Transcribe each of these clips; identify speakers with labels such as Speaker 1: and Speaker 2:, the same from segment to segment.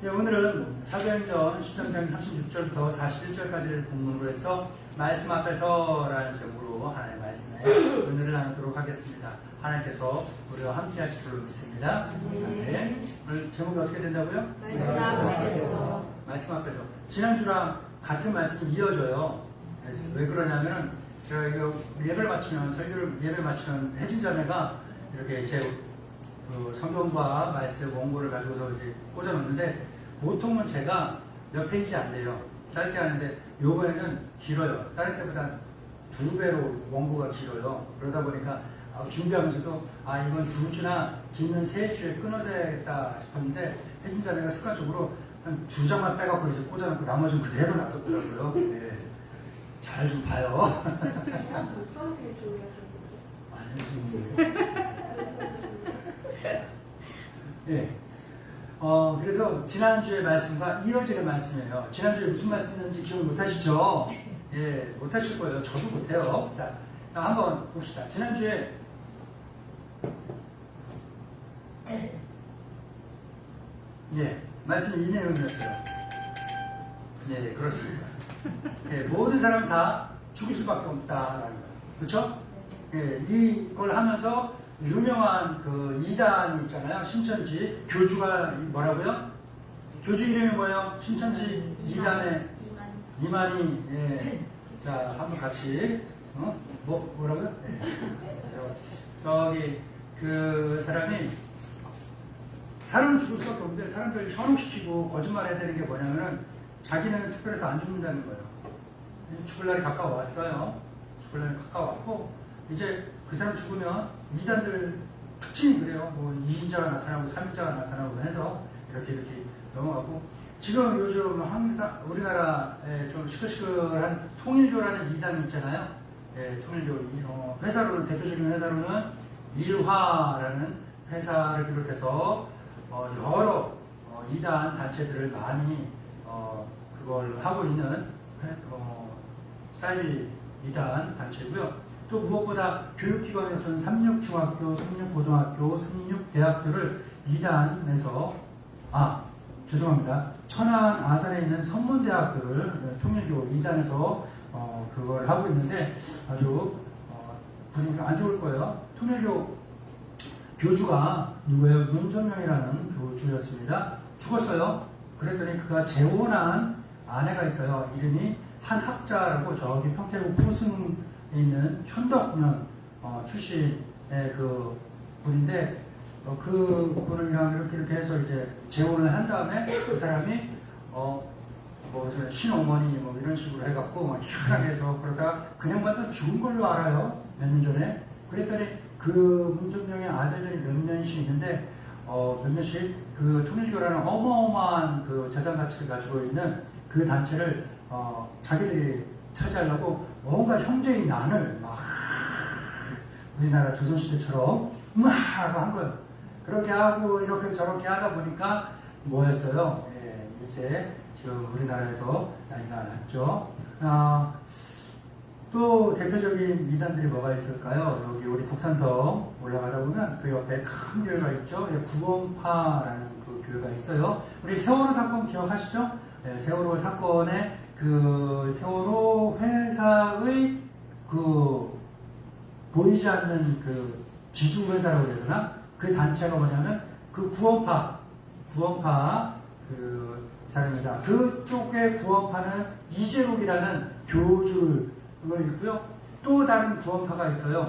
Speaker 1: 예, 오늘은 사도행전 13장 36절부터 41절까지를 본문으로 해서 말씀 앞에서라는 제목으로 하나님의 말씀에 은혜를 나누도록 하겠습니다. 하나님께서 우리와 함께 하실 줄로 믿습니다. 네. 오늘 제목이 어떻게 된다고요? 말씀 앞에서. 지난주랑 같은 말씀이 이어져요. 왜 그러냐면은 제가 이거 예배를 마치면 혜진 자매가 이렇게 제 성경과 말씀 원고를 가지고서 이제 꽂아놓는데 보통은 제가 몇 페이지 안 돼요. 짧게 하는데 요번에는 길어요. 다른 때보다 2배로 원고가 길어요. 그러다 보니까 준비하면서도 이건 2주나 길면 3주에 끊어서 해야겠다 싶었는데 혜진 자매가 습관적으로 한 2장만 빼갖고 이제 꽂아놓고 나머지는 그대로 놔뒀더라고요. 네. 잘 좀 봐요. 아니, 지금. 네. 그래서 지난주의 말씀과 이어지는 말씀이에요. 지난주에 무슨 말씀이었는지 기억 못 하시죠? 예, 못 하실 거예요. 저도 못 해요. 자, 한번 봅시다. 지난주에 예, 말씀이 이 내용이었어요. 예, 그렇습니다. 예, 모든 사람은 다 죽을 수밖에 없다라는 거예요. 그렇죠? 예, 이걸 하면서 유명한 그 이단이 있잖아요. 신천지 교주가 뭐라고요? 교주 이름이 뭐예요? 신천지 이단의 이만희. 예. 자, 한번 같이 뭐라고요? 예. 저기 그 사람이 사람은 죽을 수밖에 없는데 사람들을 현혹시키고 거짓말해야 되는 게 뭐냐면은 자기는 특별해서 안 죽는다는 거예요. 죽을 날이 가까워왔어요. 죽을 날이 가까워왔고 이제 그 사람 죽으면 이단들 특징이 그래요. 뭐 2인자가 나타나고 3인자가 나타나고 해서 이렇게 넘어가고 지금 요즘 항상 우리나라에 좀 시끌시끌한 통일교라는 이단이 있잖아요. 예, 통일교 회사로는 대표적인 회사로는 일화라는 회사를 비롯해서 여러 이단 단체들을 많이 그걸 하고 있는 사이비 이단 단체고요. 또 무엇보다 교육기관에서는 삼육중학교, 삼육고등학교, 삼육대학교를 이단에서 죄송합니다. 천안 아산에 있는 선문대학교를 통일교 이단에서 그걸 하고 있는데 아주 분위기가 안 좋을 거예요. 통일교 교주가 누구예요? 문선명이라는 교주였습니다. 죽었어요. 그랬더니 그가 재혼한 아내가 있어요. 이름이 한학자라고 저기 평택구 포승 있는 현덕면 출신의 그 분인데 그 분이랑 이렇게 해서 이제 재혼을 한 다음에 그 사람이 신어머니 뭐 이런 식으로 해갖고 막 희한하게 해서 그러다가 그냥 봐도 죽은 걸로 알아요. 몇 년 전에. 그랬더니 그 문선명의 아들들이 몇 명씩 있는데 몇 명씩 그 통일교라는 어마어마한 그 재산 가치를 가지고 있는 그 단체를 자기들이 차지하려고 뭔가 형제의 난을 막 우리나라 조선시대처럼 막 한 거예요. 그렇게 하고 이렇게 저렇게 하다 보니까 뭐였어요? 예, 이제 지금 우리나라에서 난리가 났죠. 또 대표적인 이단들이 뭐가 있을까요? 여기 우리 독산성 올라가다 보면 그 옆에 큰 교회가 있죠. 구원파라는 그 교회가 있어요. 우리 세월호 사건 기억하시죠? 네, 세월호 사건에 그 세월호 회사의 그 보이지 않는 그 지주회사라고 해야 되나? 그 단체가 뭐냐면 그 구원파 그 사람입니다. 그쪽의 구원파는 이재록이라는 교주가 있고요. 또 다른 구원파가 있어요.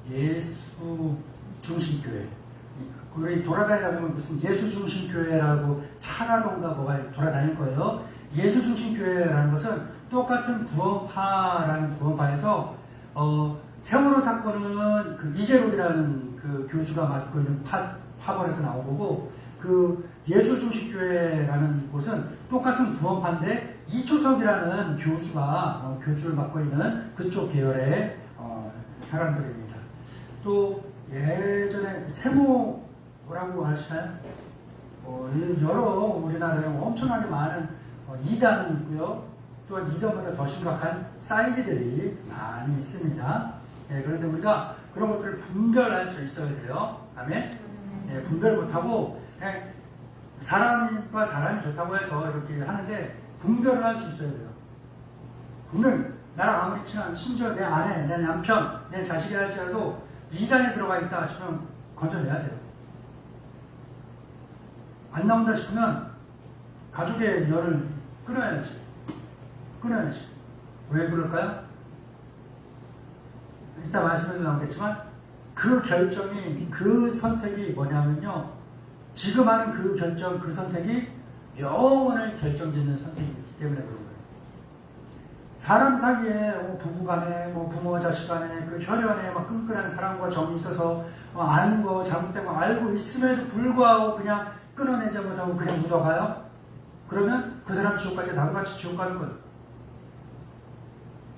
Speaker 1: 예수중심교회. 우리 돌아다니다 보면 무슨 예수중심교회라고 차라던가 뭐가 돌아다닐 거예요. 예수중심교회라는 것은 똑같은 구원파라는 구원파에서 세월호 사건은 그 이재록이라는 그 교주가 맡고 있는 파벌에서 나온 거고 그 예수중심교회라는 곳은 똑같은 구원파인데 이초석이라는 교주가 교주를 맡고 있는 그쪽 계열의 사람들입니다. 또 예전에 세모라고 하시나요? 여러 우리나라에 엄청나게 많은 이단이 있고요. 또한 이단보다 더 심각한 사이비들이 많이 있습니다. 예, 그런데 우리가 그런 것들을 분별할 수 있어야 돼요. 아멘. 예, 예, 분별 못하고 그냥 사람과 사람이 좋다고 해서 이렇게 하는데 분별을 할 수 있어야 돼요. 분명 나랑 아무리 친한 심지어 내 아내, 내 남편, 내 자식이 할지라도 이단에 들어가 있다 싶으면 건져내야 돼요. 안 나온다 싶으면 가족의 열을 끊어야지. 끊어야지. 왜 그럴까요? 이따 말씀에도 나오겠지만 그 결정이, 그 선택이 뭐냐면요, 지금 하는 그 결정, 그 선택이 영원을 결정짓는 선택이기 때문에 그런 거예요. 사람 사이에 부부간에 부모 자식 간에 그 혈연에 막 끈끈한 사랑과 정이 있어서 아는 거 잘못된 거 알고 있음에도 불구하고 그냥 끊어내지 못하고 그냥 묻어가요? 그러면 그 사람 지옥 갈 때 나도 같이 지옥 가는 거예요.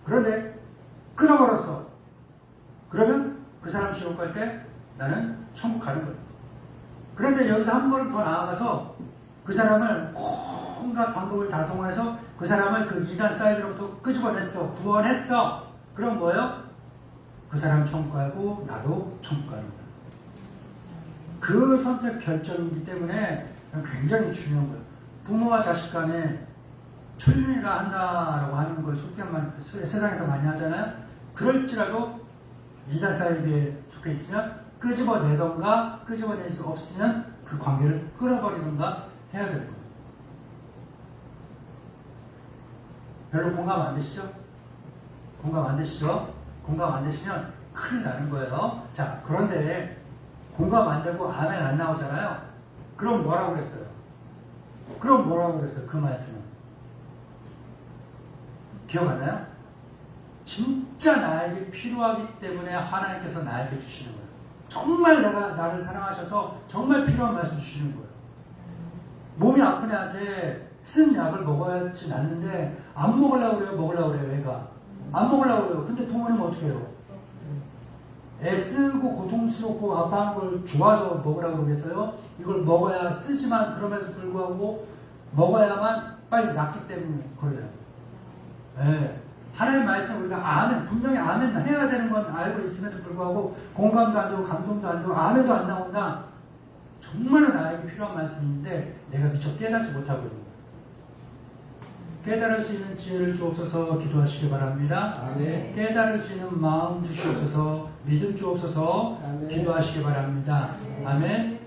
Speaker 1: 그런데 끊어버렸어. 그러면 그 사람 지옥 갈 때 나는 천국 가는 거예요. 그런데 여기서 한 걸음 더 나아가서 그 사람을 온갖 방법을 다 동원해서 그 사람을 그 이단 사이드로부터 끄집어냈어. 구원했어. 그럼 뭐예요? 그 사람 천국 가고 나도 천국 가는 거예요. 그 선택 결정이기 때문에 굉장히 중요한 거예요. 부모와 자식 간에 천륜이라 한다라고 하는 걸 세상에서 많이 하잖아요. 그럴지라도 이단 사이드에 속해 있으면 끄집어내던가 끄집어낼 수 없으면 그 관계를 끊어버리던가 해야 될 거예요. 별로 공감 안 되시죠? 공감 안 되시죠? 공감 안 되시면 큰일 나는 거예요. 자, 그런데 공감 안 되고 아멘 안 나오잖아요. 그럼 뭐라고 그랬어요? 그럼 뭐라고 그랬어요? 그 말씀은 기억 안 나요? 진짜 나에게 필요하기 때문에 하나님께서 나에게 주시는 거예요. 정말 나를 사랑하셔서 정말 필요한 말씀 주시는 거예요. 몸이 아픈 애한테 쓴 약을 먹어야지 낫는데 안 먹으려고 그래요? 먹으려고 그래요? 애가 안 먹으려고 그래요. 근데 부모님은 어떻게 해요? 애쓰고 고통스럽고 아파하는 걸 좋아서 먹으라고 그러겠어요? 이걸 먹어야 쓰지만 그럼에도 불구하고 먹어야만 빨리 낫기 때문에 그래요. 네. 하나님 말씀 우리가 아멘, 분명히 아멘 해야 되는 건 알고 있음에도 불구하고 공감도 안 되고 감동도 안 되고 아멘도 안 나온다. 정말로 나에게 필요한 말씀인데 내가 미처 깨닫지 못하고 있는 거예요. 깨달을 수 있는 지혜를 주옵소서. 기도하시기 바랍니다.
Speaker 2: 아멘.
Speaker 1: 깨달을 수 있는 마음 주시옵소서. 믿음 주옵소서.
Speaker 2: 아멘.
Speaker 1: 기도하시기 바랍니다. 아멘.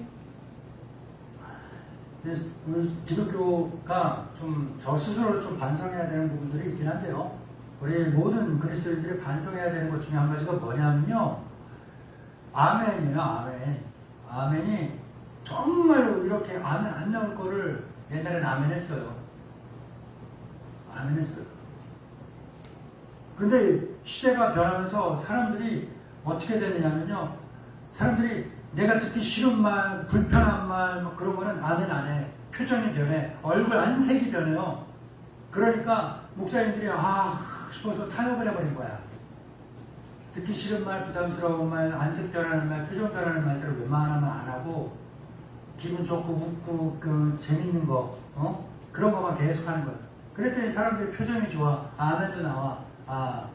Speaker 1: 오늘 기독교가 좀 저 스스로를 좀 반성해야 되는 부분들이 있긴 한데요. 우리 모든 그리스도인들이 반성해야 되는 것 중에 한 가지가 뭐냐면요, 아멘이에요. 아멘. 아멘이 정말로 이렇게 아멘 안 나올 거를 옛날에는 아멘 했어요. 아멘 했어요. 근데 시대가 변하면서 사람들이 어떻게 되느냐면요, 사람들이 내가 듣기 싫은 말, 불편한 말, 뭐 그런 거는 아멘 안 해. 표정이 변해. 얼굴 안색이 변해요. 그러니까 목사님들이 싶어서 타협을 해버린 거야. 듣기 싫은 말, 부담스러운 말, 안색 변하는 말, 표정 변하는 말들을 웬만하면 안 하고 기분 좋고 웃고 그 재밌는 거, 그런 거만 계속 하는 거야. 그랬더니 사람들이 표정이 좋아. 아멘도 나와.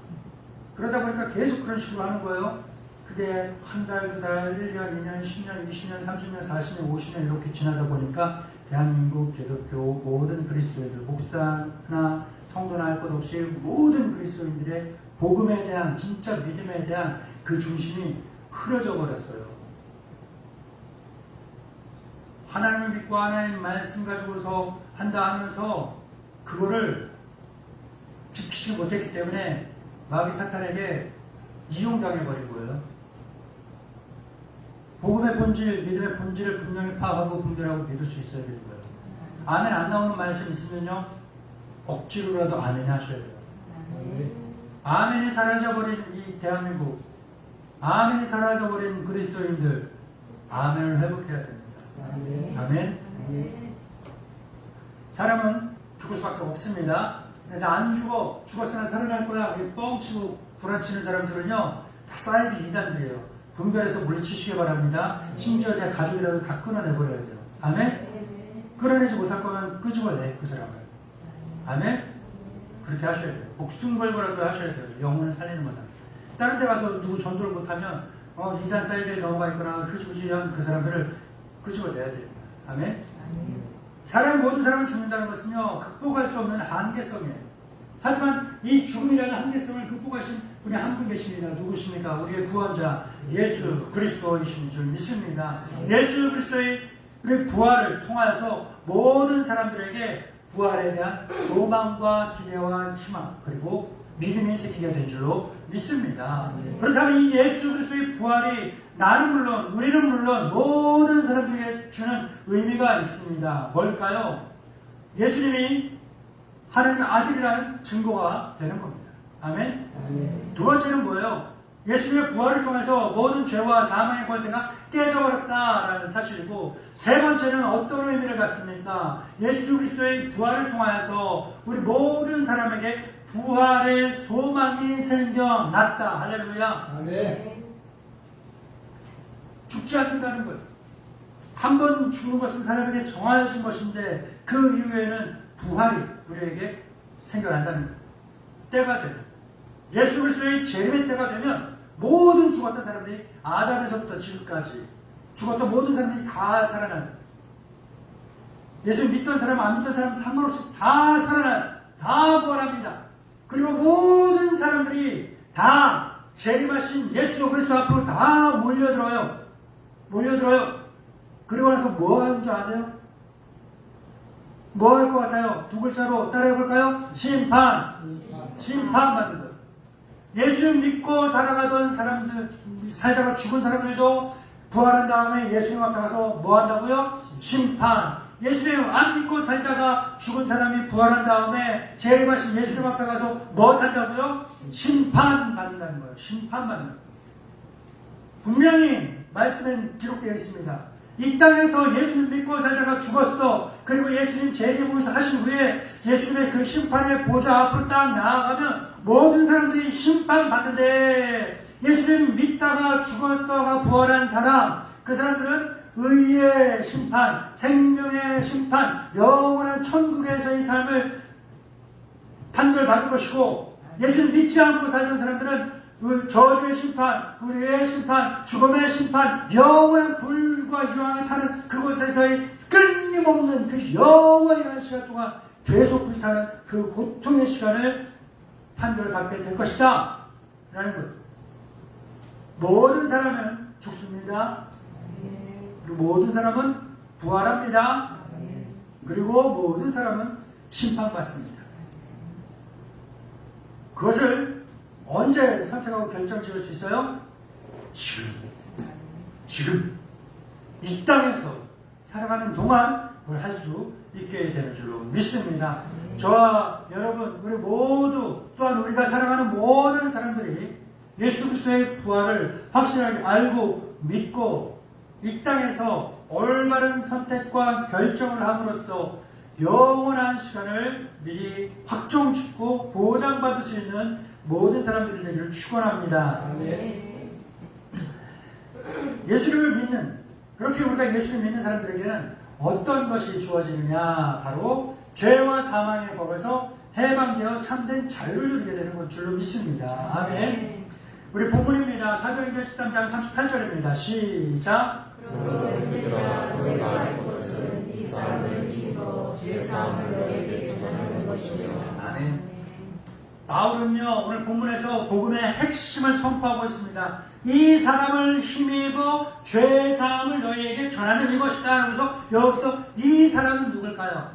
Speaker 1: 그러다 보니까 계속 그런 식으로 하는 거예요. 그게 한 달, 두 달, 1년, 2년, 10년, 20년, 30년, 40년, 50년 이렇게 지나다 보니까 대한민국 기독교 모든 그리스도인들, 목사나 성도나 할 것 없이 모든 그리스도인들의 복음에 대한, 진짜 믿음에 대한 그 중심이 흐려져 버렸어요. 하나님을 믿고 하나님 말씀 가지고서 한다 하면서 그거를 지키지 못했기 때문에 마귀 사탄에게 이용당해버린 거예요. 복음의 본질, 믿음의 본질을 분명히 파악하고 분별하고 믿을 수 있어야 되는 거예요. 아멘 안 나오는 말씀 있으면요, 억지로라도 아멘 하셔야 돼요. 아멘이 사라져버린 이 대한민국, 아멘이 사라져버린 그리스도인들, 아멘을 회복해야 됩니다. 아멘. 사람은 죽을 수밖에 없습니다. 근데 나 안 죽어, 죽었으나 살아날 거야, 뻥치고 불안치는 사람들은요, 다 사이비 이단들이에요. 분별해서 물리치시기 바랍니다. 심지어 내 가족이라도 다 끊어내버려야 돼요. 아멘? 끊어내지 못할 거면 끄집어내, 그 사람을. 아멘? 그렇게 하셔야 돼요. 목숨 걸고라도 하셔야 돼요. 영혼을 살리는 거다. 다른 데 가서 누구 전도를 못하면 이단 사이드에 넘어가 있거나 흐지부지한 그 사람들을 끄집어내야 됩니다. 아멘? 사람 모든 사람을 죽는다는 것은요, 극복할 수 없는 한계성이에요. 하지만 이 죽음이라는 한계성을 극복하신 분이 한 분 계십니다. 누구십니까? 우리의 구원자 예수 그리스도이신 줄 믿습니다. 예수 그리스도의 부활을 통하여서 모든 사람들에게 부활에 대한 소망과 기대와 희망 그리고 믿음이 생기게 된 줄로 믿습니다. 그렇다면 이 예수 그리스도의 부활이 나는 물론 우리는 물론 모든 사람들에게 주는 의미가 있습니다. 뭘까요? 예수님이 하나님의 아들이라는 증거가 되는 겁니다. 아멘? 두 번째는 뭐예요? 예수님의 부활을 통해서 모든 죄와 사망의 권세가 깨져버렸다라는 사실이고, 세 번째는 어떤 의미를 갖습니까? 예수 그리스도의 부활을 통하여서 우리 모든 사람에게 부활의 소망이 생겨났다. 할렐루야.
Speaker 2: 아멘.
Speaker 1: 죽지 않는다는 것. 한 번 죽는 것은 사람에게 정하여진 것인데 그 이후에는 부활이 우리에게 생겨난다는 것. 때가 되면, 예수 그리스도의 재림의 때가 되면 모든 죽었던 사람들이 아담에서부터 지금까지 죽었던 모든 사람들이 다 살아나는, 예수 믿던 사람 안 믿던 사람 상관없이 다 살아나는, 다 부활합니다. 그리고 모든 사람들이 다 재림하신 예수 그리스도 앞으로 다 몰려들어요. 그리고 나서 뭐 하는 줄 아세요? 뭐 할 것 같아요? 두 글자로 따라해볼까요? 심판받는 것. 예수 믿고 살아가던 사람들, 살다가 죽은 사람들도 부활한 다음에 예수님 앞에 가서 뭐 한다고요? 심판. 예수님 안 믿고 살다가 죽은 사람이 부활한 다음에 재림하신 예수님 앞에 가서 뭐 한다고요? 심판받는다는 거예요. 심판받는 거예요. 분명히 말씀엔 기록되어 있습니다. 이 땅에서 예수님 믿고 살다가 죽었어. 그리고 예수님 재림하신 후에 예수님의 그 심판의 보좌 앞으로 딱 나아가면 모든 사람들이 심판받는데, 예수님 믿다가 죽었다가 부활한 사람, 그 사람들은 의의 심판, 생명의 심판, 영원한 천국에서의 삶을 판결받을 것이고, 예수님 믿지 않고 살던 사람들은 저주의 심판, 불의의 심판, 죽음의 심판, 영원한 불과 유황에 타는 그곳에서의 끊임없는 그 영원한 시간 동안 계속 불타는 그 고통의 시간을 판결받게 될 것이다 라는 것. 모든 사람은 죽습니다. 그리고 모든 사람은 부활합니다. 그리고 모든 사람은 심판받습니다. 그것을 언제 선택하고 결정 지을 수 있어요? 지금 이 땅에서 살아가는 동안 그걸 할 수 있게 되는 줄로 믿습니다. 저와 여러분, 우리 모두, 또한 우리가 살아가는 모든 사람들이 예수 그리스도의 부활을 확실하게 알고 믿고 이 땅에서 올바른 선택과 결정을 함으로써 영원한 시간을 미리 확정짓고 보장받을 수 있는 모든 사람들이 되기를 축원합니다. 예수를 믿는, 그렇게 우리가 예수를 믿는 사람들에게는 어떤 것이 주어지느냐, 바로 죄와 사망의 법에서 해방되어 참된 자유를 누리게 되는 것 줄로 믿습니다. 아멘. 우리 본문입니다. 사도행전 13장 38절입니다. 시작.
Speaker 3: 그러나 너희가 알 것은 이 사람을 힘입어 죄사함을 너희에게 전하는 것이며.
Speaker 1: 아멘. 바울은요, 오늘 본문에서 복음의 핵심을 선포하고 있습니다. 이 사람을 힘입어 죄사함을 너희에게 전하는 이것이다. 그래서 여기서 이 사람은 누굴까요?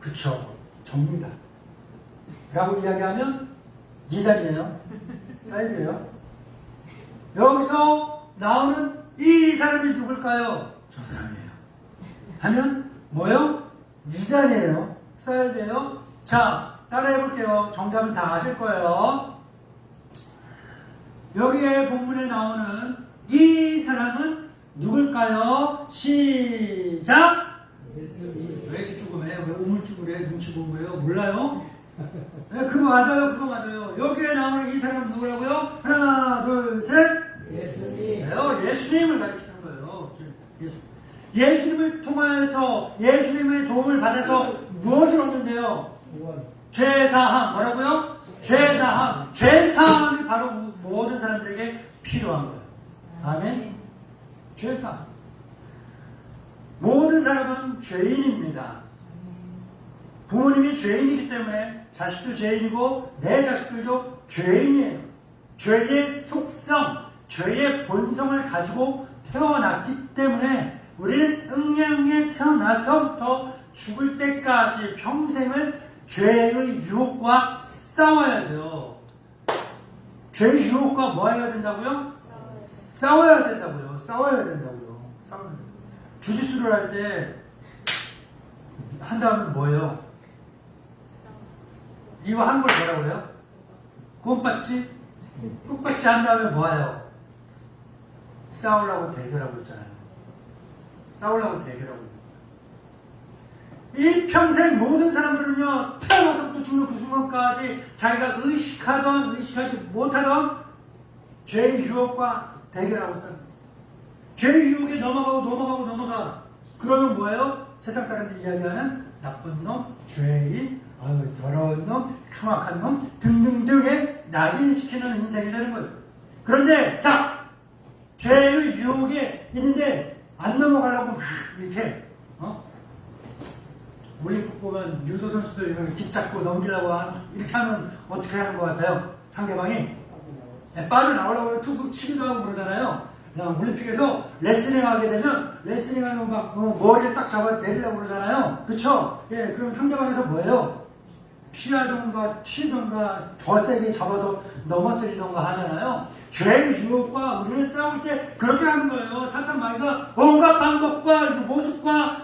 Speaker 1: 그쵸, 접니다. 라고 이야기하면 이단이에요. 사입이에요. 여기서 나오는 이 사람이 누굴까요? 저 사람이에요. 하면 뭐요? 이단이에요. 사입이에요. 자, 따라해볼게요. 정답은 다 아실 거예요. 여기에 본문에 나오는 이 사람은 누굴까요? 시작! 왜 이렇게 죽음해? 왜 우물쭈물해? 눈치 본 거예요? 몰라요? 네, 그거 맞아요. 여기에 나오는 이 사람은 누구라고요? 하나, 둘, 셋! 예수님. 예수님을 가리키는 거예요. 예수님을 통하여서 예수님의 도움을 받아서 무엇을 얻는데요? 죄사함. 뭐라고요? 죄사함. 죄사함이 바로 모든 사람들에게 필요한 거예요. 아멘. 죄사함. 모든 사람은 죄인입니다. 부모님이 죄인이기 때문에 자식도 죄인이고 내 자식들도 죄인이에요. 죄의 속성, 죄의 본성을 가지고 태어났기 때문에 우리는 응양에 태어나서부터 죽을 때까지 평생을 죄의 유혹과 싸워야 돼요. 죄의 유혹과 뭐 해야 된다고요? 싸워야 된다고요. 싸워야 된다고요. 싸워야 된다고요. 주짓수를 할 때 한 다음에 뭐예요? 이거 한 걸 뭐라고 해요? 꽃받지? 꽃받지 한 다음에 뭐예요? 싸우려고 대결하고 있잖아요. 싸우려고 대결하고 있는 일평생 모든 사람들은요, 태어나서부터 죽는 그 순간까지 자기가 의식하던 의식하지 못하던 죄의 유혹과 대결하고 있어요. 죄의 유혹에 넘어가. 그러면 뭐예요? 세상 사람들이 이야기하는 나쁜 놈, 죄인, 더러운 놈, 흉악한 놈 등등등의 낙인을 지키는 인생이 되는 거예요. 그런데 자, 죄의 유혹에 있는데 안 넘어가려고 막 이렇게 올림픽 보면 유도 선수들 이렇게 깃잡고 넘기려고 이렇게 하면 어떻게 하는 것 같아요? 상대방이 빠져나오려고 툭툭 치기도 하고 그러잖아요. 그냥 올림픽에서 레슬링 하게 되면 레슬링 하면 막 머리를 딱 잡아 내리려고 그러잖아요. 그쵸? 예, 그럼 상대방에서 뭐예요? 피하던가 치던가 더 세게 잡아서 넘어뜨리던가 하잖아요. 죄의 유혹과 우리는 싸울 때 그렇게 하는 거예요. 사탄 마귀가 온갖 방법과 모습과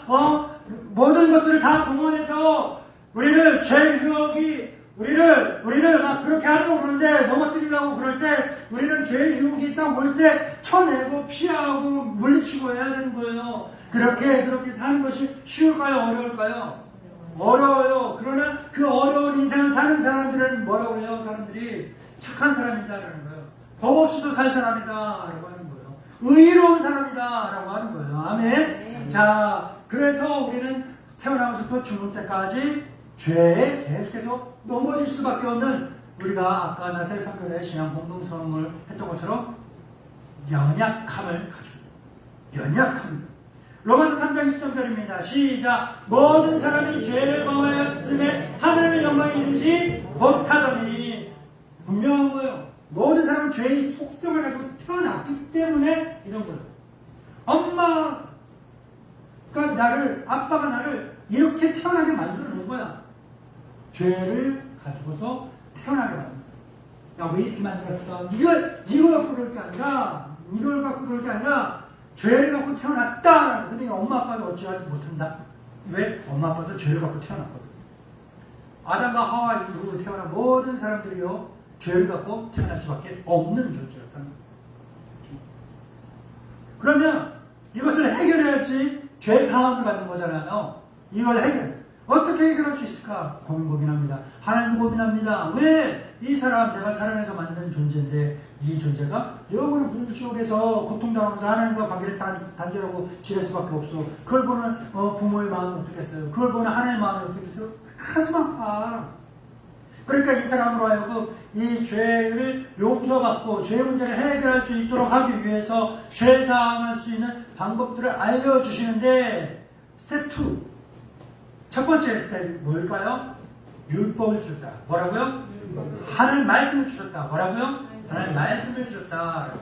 Speaker 1: 모든 것들을 다 동원해서 우리를 죄의 유혹이 우리를 막 그렇게 하려고 그러는데 넘어뜨리려고 그럴 때 우리는 죄의 유혹이 딱 올 때 쳐내고 피하고 물리치고 해야 되는 거예요. 그렇게 사는 것이 쉬울까요? 어려울까요? 어려워요. 그러나 그 어려운 인생을 사는 사람들은 뭐라고 해요? 사람들이 착한 사람이다라는 거예요. 법 없이도 살 사람이다라고 하는 거예요. 의로운 사람이다라고 하는 거예요. 아멘. 자, 그래서 우리는 태어나면서부터 죽을 때까지 죄에 계속해서 넘어질 수밖에 없는 우리가 아까 나사렛 성교회 신앙 공동선언을 했던 것처럼 연약함을 가지고 연약합니다. 로마서 3장 23절입니다. 시작. 모든 사람이 죄를 범하였음에 하나님의 영광에 이르지 못하더니 분명한 거예요. 모든 사람은 죄의 속성을 가지고 태어났기 때문에 이런 거예요. 아빠가 나를 이렇게 태어나게 만들어 놓은 거야. 죄를 가지고서 태어나게 만든 거야. 야, 왜 이렇게 만들었어? 이걸 갖고 그럴 게 아니라, 죄를 갖고 태어났다. 근데 엄마 아빠는 어찌하지 못한다. 왜? 엄마 아빠도 죄를 갖고 태어났거든. 아담과 하와 이후로 태어난 모든 사람들이요, 죄를 갖고 태어날 수밖에 없는 존재였다는 거예요. 그러면 이것을 해결해야지 죄 상황을 받는 거잖아요. 이걸 어떻게 해결할 수 있을까? 고민합니다. 하나님 고민합니다. 왜 이 사람 내가 사랑해서 만든 존재인데 이 존재가 영원히 불지옥에서 고통당하면서 하나님과 관계를 단절하고 지낼 수밖에 없어. 그걸 보는 부모의 마음은 어떻겠어요? 그걸 보는 하나님의 마음은 어떻겠어요? 가슴 아파. 그러니까 이 사람으로 하여금 이 죄를 용서받고 죄 문제를 해결할 수 있도록 하기 위해서 죄 사함할 수 있는 방법들을 알려주시는데 스텝 2. 첫 번째 스텝이 뭘까요? 율법을 주셨다. 뭐라고요? 하나님 말씀을 주셨다. 뭐라고요? 하나님 말씀을 주셨다.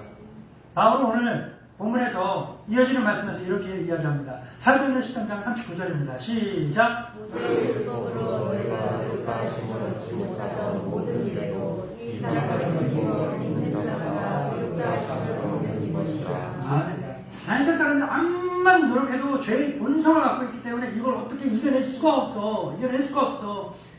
Speaker 1: 바울은 오늘 본문에서 이어지는 말씀에서 이렇게 이야기합니다. 사도행전 13장 39절입니다. 시작.
Speaker 3: 율법으로 너희가 의롭다하심을 얻지 못하던 모든 일에도 이 사람은 이걸 믿는 자가 의롭다하심을 얻는 이것이라. 세상 사람들 암만 노력해도 죄의 본성을 갖고 있기 때문에 이걸 어떻게 이겨낼 수가 없어.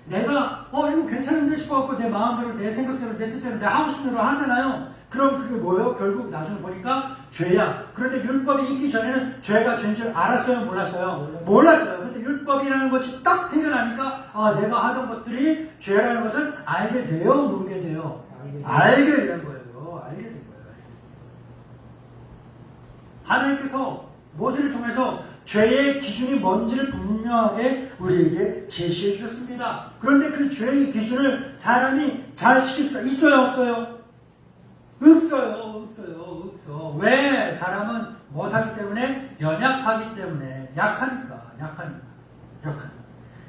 Speaker 3: 내가 이거 괜찮은데 싶어갖고 내 마음대로 내 생각대로 내 뜻대로 내 하고 싶은 대로 하잖아요. 그럼 그게 뭐예요? 결국 나중에 보니까 죄야. 그런데 율법이 있기 전에는 죄가 죄인 줄 알았어요? 몰랐어요? 몰랐어요. 근데 율법이라는 것이 딱 생겨나니까 내가 하던 것들이 죄라는 것을 알게 돼요? 모르게 돼요? 알게 된 거예요. 알게 된 거예요. 하나님께서 모세를 통해서 죄의 기준이 뭔지를 분명하게 우리에게 제시해 주셨습니다. 그런데 그 죄의 기준을 사람이 잘 지킬 수가 있어요? 없어요? 없어요. 왜? 사람은
Speaker 1: 못하기 때문에 연약하기 때문에 약하니까.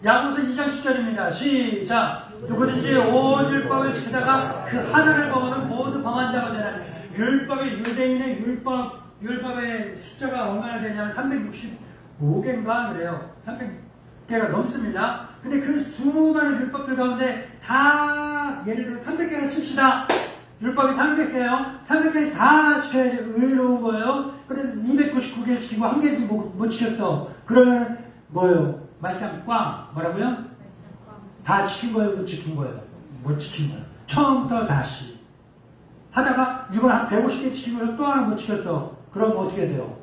Speaker 1: 야고보서 2장 10절입니다. 시작. 누구든지 온 율법을 지키다가 그 하나를 범하면 모두 범한 자가 되나니. 율법의 유대인의 율법의 숫자가 얼마나 되냐면 365개인가 그래요. 300개가 넘습니다. 근데 그 수많은 율법들 가운데 다 예를 들어 300개나 칩시다. 율법이 300개예요. 300개 다 지켜야지 의로운 거예요. 그래서 299개 지키고 한 개씩 못 지켰어. 그러면 뭐예요? 말짱 꽝. 뭐라고요? 다 지킨 거예요? 못 지킨 거예요? 못 지킨 거예요. 처음부터 다시 하다가 이걸 한 150개 지키고 또 하나 못 지켰어. 그럼 어떻게 돼요?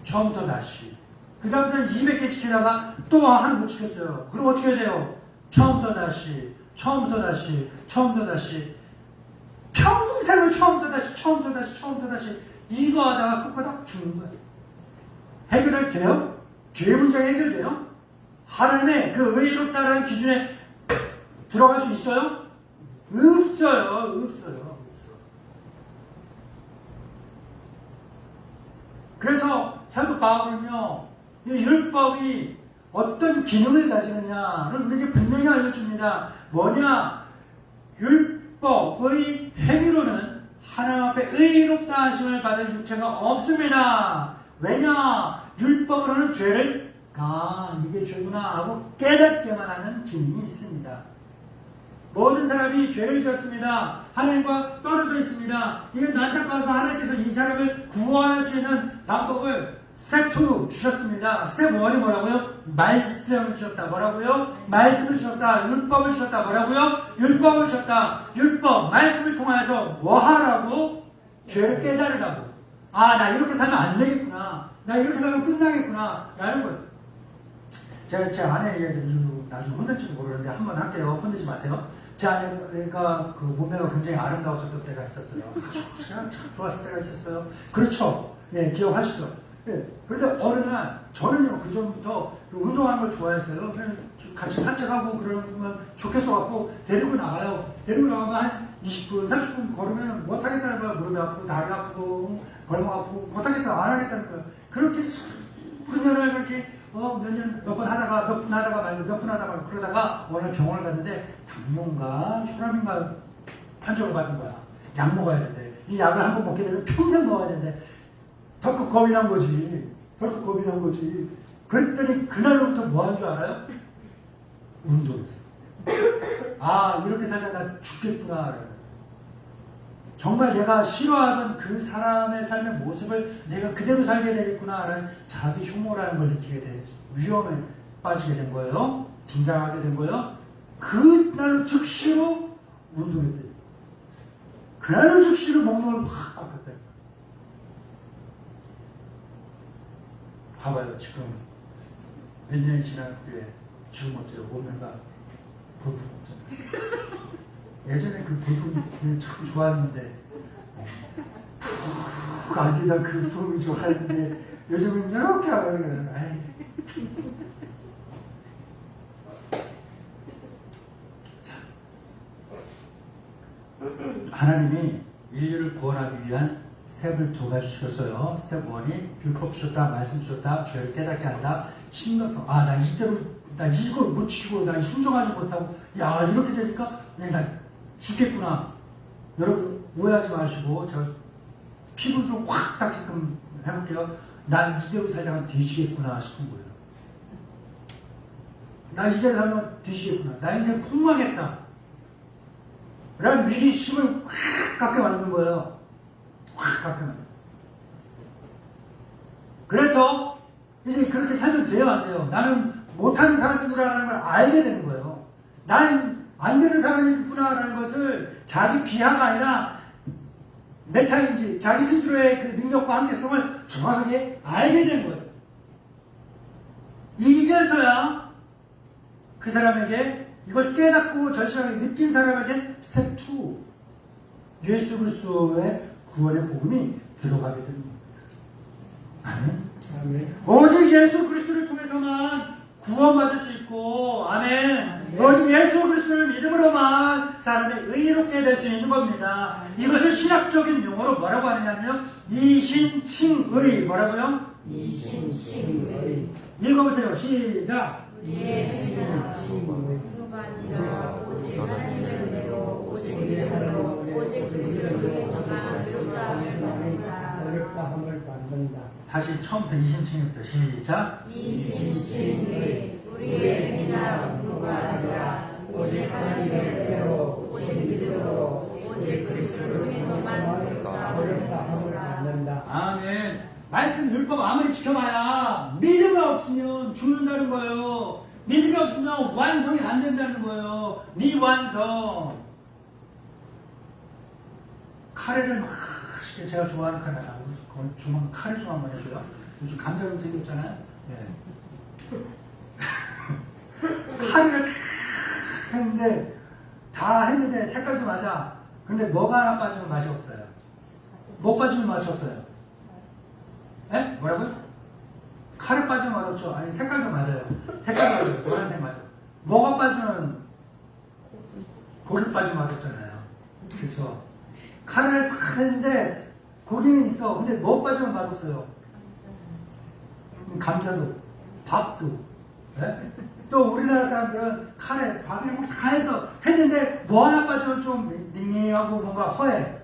Speaker 1: 처음부터 다시. 그 다음부터 200개 지키다가 또 하나 못 지켰어요. 그럼 어떻게 돼요? 처음부터 다시. 평생을 처음부터 다시 이거 하다가 끝까지 죽는 거예요. 해결할 돼요? 죄 문제가 해결돼요? 하나님의 그 의롭다라는 기준에 들어갈 수 있어요? 없어요. 그래서 사도 바울은요, 이 율법이 어떤 기능을 가지느냐를 우리에게 분명히 알려줍니다. 뭐냐? 율법의 행위로는 하나님 앞에 의롭다 하심을 받을 육체가 없습니다. 왜냐? 율법으로는 죄를 이게 죄구나 하고 깨닫게만 하는 기능이 있습니다. 모든 사람이 죄를 지었습니다. 하나님과 떨어져 있습니다. 이건 안타까워서 하나님께서 이 사람을 구원할 수 있는 방법을 스텝 2 주셨습니다. 스텝 1이 뭐라고요? 말씀을 주셨다. 뭐라고요? 말씀을 주셨다. 율법을 주셨다. 뭐라고요? 율법을 주셨다. 율법, 말씀을 통하여서 뭐 하라고? 죄를 깨달으라고. 나 이렇게 살면 안 되겠구나. 나 이렇게 살면 끝나겠구나. 라는 거예요. 제가 제 아내 얘기를 나중에 혼낼지도 모르는데 한번 할게요. 혼내지 마세요. 제 아내가 그 몸매가 굉장히 아름다웠었던 때가 있었어요. 제가 참 좋았을 때가 있었어요. 그렇죠. 예, 기억하시죠? 예. 그런데 어느 날 저는요 그 전부터 운동하는 걸 좋아했어요. 그냥 같이 산책하고 그러면 좋겠어갖고 데리고 나가요. 데리고 나가면 한 20분, 30분 걸으면 못하겠다는 거야. 무릎이 아프고 다리 아프고 발목 아프고 못하겠다, 안 하겠다는 거야. 그렇게 수년 그렇게 몇 분 하다가 말고 그러다가 어느 날 병원을 갔는데 당뇨인가 혈압인가 판정을 받은 거야. 약 먹어야 된대. 이 약을 한번 먹게 되면 평생 먹어야 된대. 덜컥 겁이 난 거지. 그랬더니 그날부터 뭐 한 줄 알아요? 운동했어. 이렇게 살다 나 죽겠구나. 정말 내가 싫어하던 그 사람의 삶의 모습을 내가 그대로 살게 되겠구나 라는 자기 혐오라는 걸 느끼게 돼. 위험에 빠지게 된 거예요. 긴장하게 된 거예요. 그날로 즉시로 운동했대. 그날로 즉시로 먹는 걸 확 바꿨대. 봐봐요. 지금 몇 년이 지난 후에 지금 어때요? 몸매가 볼품 없잖아요. 예전에 그 볼품이 참 좋았는데 푹 안기다 그 품이 좋았는데 요즘은 이렇게 하거든요. 하나님이 인류를 구원하기 위한 스텝을 2가지 주셨어요. 스텝 1이 율법 주셨다, 말씀 주셨다, 죄를 깨닫게 한다, 신경성. 나 이거 못 지키고 나 순종하지 못하고 이렇게 되니까 나 죽겠구나. 여러분 오해하지 마시고 제가 피부 좀 확 닦게끔 해볼게요. 나 이대로 살다가 뒤지겠구나 싶은 거예요. 나 이대로 살면 뒤지겠구나. 나 인생 폭망했다. 라는 위기심을 확 갖게 만든 거예요. 확 갖게 만든. 그래서 이제 그렇게 살면 돼요, 안 돼요? 나는 못하는 사람이구나라는 걸 알게 되는 거예요. 난 안 되는 사람이구나라는 것을 자기 비하가 아니라 메타인지 자기 스스로의 그 능력과 한계성을 정확하게 알게 되는 거예요. 이제서야 그 사람에게 이걸 깨닫고 절실하게 느낀 사람에게 스텝 2 예수 그리스도의 구원의 복음이 들어가게 되는 겁니다. 아멘. 오직 예수 그리스도를 통해서만 구원받을 수 있고, 아멘. 오직 예수 그리스도를 믿음으로만 사람이 의롭게 될 수 있는 겁니다. 이것을 신학적인 용어로 뭐라고 하느냐면 이신칭의. 뭐라고요?
Speaker 3: 이신칭의.
Speaker 1: 읽어보세요. 시작.
Speaker 3: 우리의 행위는 누가 아니라 오직 하나님의 은혜로 오직 믿음으로 오직 그리스도에서만
Speaker 2: 어렵다함을 받는다.
Speaker 1: 다시 처음부터 이신칭의부터 시작.
Speaker 3: 이신칭의. 우리의 행위나 누가 아니라 오직 하나님의 은혜로 오직 믿음으로 오직 그리스도에서만
Speaker 2: 어렵다함을 받는다.
Speaker 1: 아멘. 말씀 율법 아무리 지켜봐야 믿음이 없으면 죽는다는 거예요. 믿음이 없으면 완성이 안 된다는 거예요. 미완성. 카레를 맛있게, 제가 좋아하는 카레라. 그건 조만간 카레 좀 한번 해줘요. 요즘 감자름 생겼잖아요. 네. 카레를 다 했는데 색깔도 맞아. 근데 뭐가 하나 빠지면 맛이 없어요. 뭐 빠지면 맛이 없어요. 에? 뭐라고요? 카레 빠지면 맛없죠. 아니 색깔도 맞아요. 색깔 맞아요. 노란색 맞아요. 뭐가 빠지면 고기 빠지면 맛없잖아요. 그렇죠? 카레를 싹 했는데 고기는 있어. 근데 뭐 빠지면 맛없어요. 감자도, 밥도. 네? 또 우리나라 사람들은 카레, 밥이랑 뭐 다 해서 했는데 뭐 하나 빠지면 좀 닝닝하고 뭔가 허해.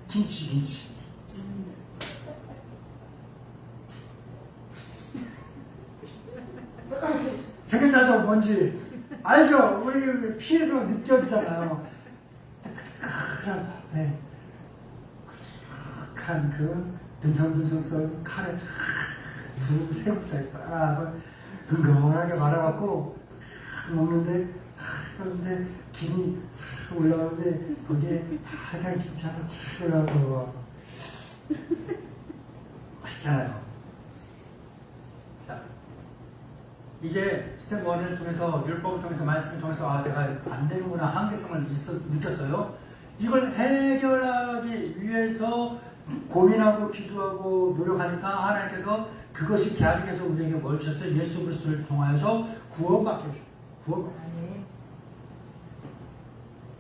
Speaker 1: 김치. 생각나죠? 뭔지 알죠? 우리 피에서 느껴지잖아요. 그런 네. 그 듬성듬성 썰 카레 두세 국자에 딱 둥근하게 말아갖고 먹는데 그런데 김이 싹 올라오는데 거기에 하얀 김치 하나 착 들어가고 맛있잖아요. 자, 이제 스텝 1을 통해서 율법을 통해서 말씀을 통해서 내가 안 되는구나 한계성을 느꼈어요. 이걸 해결하기 위해서 고민하고 기도하고 노력하니까 하나님께서 그것이 계속해서 우리에게 뭘 주셨어요? 예수 그리스도를 통하여서 구원받게 해줘. 구원받게.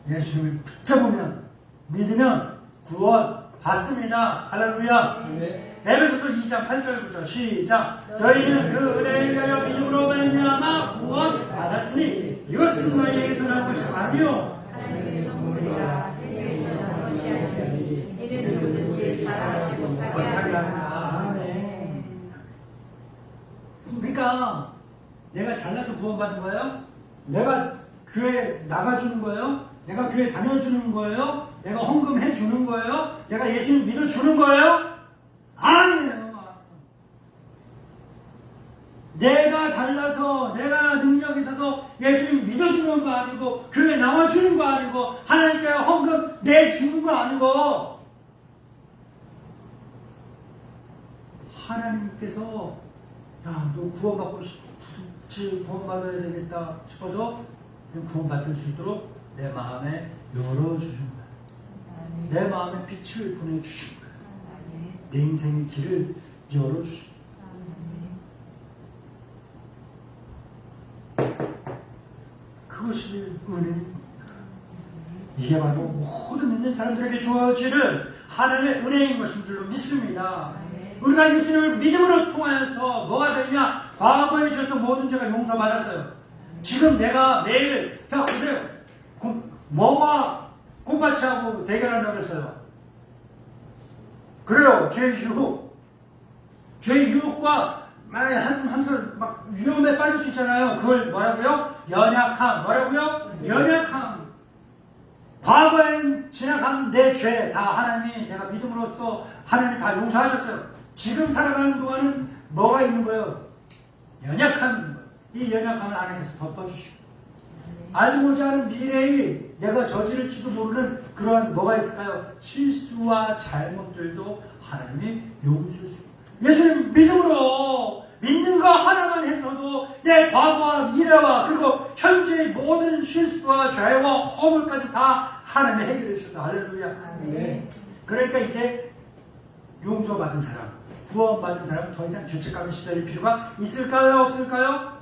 Speaker 1: 예수님을 붙잡으면 믿으면 구원 받습니다. 할렐루야.
Speaker 2: 네.
Speaker 1: 에베소서 2장 8절 9절 시작. 너희는 그 은혜에 의하여 믿음으로 말미암아 구원 받았으니 이것은 너희에게서 난 것이 아니요
Speaker 3: 하나님의 선물이라 해주에서 난 것이 아니니 이는 누구든지 자랑하지 못하게 하리라.
Speaker 1: 아멘. 그러니까 내가 잘나서 구원받은 거예요? 내가 교회 나가주는 거예요? 내가 교회 다녀주는 거예요? 내가 헌금해 주는 거예요? 내가 예수님 믿어주는 거예요? 아니에요. 내가 잘나서 내가 능력이 있어서 예수님 믿어주는 거 아니고 교회 나와주는 거 아니고 하나님께 헌금 내주는 거 아니고 하나님께서 야, 너 구원받고 싶지 구원받아야 되겠다 싶어서 구원받을 수 있도록 내 마음에 열어주신 거야. 내 마음에 빛을 보내주신 거야. 내 인생의 길을 열어주신 거야. 그것이 은혜입니다. 이게 바로 모든 믿는 사람들에게 주어지는 하나님의 은혜인 것인 줄로 믿습니다. 우리가 예수님을 믿음으로 통하여서 뭐가 되냐? 과거에 주셨던 모든 죄가 용서받았어요. 지금 내가 매일 자 보세요. 뭐와 콩밭이하고 대결한다고 했어요. 그래요. 죄의 유혹. 죄의 유혹과 하면서 막 위험에 빠질 수 있잖아요. 그걸 뭐라고요? 연약함. 뭐라고요? 연약함. 과거엔 지나간 내 죄 다 하나님이 내가 믿음으로써 하나님이 다 용서하셨어요. 지금 살아가는 동안은 뭐가 있는 거예요? 연약함이 있는 거예요. 이 연약함을 하나님께서 덮어주시고 아직 오지 않은 미래에 내가 저지를지도 모르는 그러한 뭐가 있을까요? 실수와 잘못들도 하나님이 용서해 주시고 예수님 믿음으로 믿는 거 하나만 해서도 내 과거와 미래와 그리고 현재의 모든 실수와 죄와 허물까지 다 하나님이 해결해 주셨다. 할렐루야.
Speaker 2: 네.
Speaker 1: 그러니까 이제 용서받은 사람, 구원받은 사람은 더 이상 죄책감에 시달릴 필요가 있을까요? 없을까요?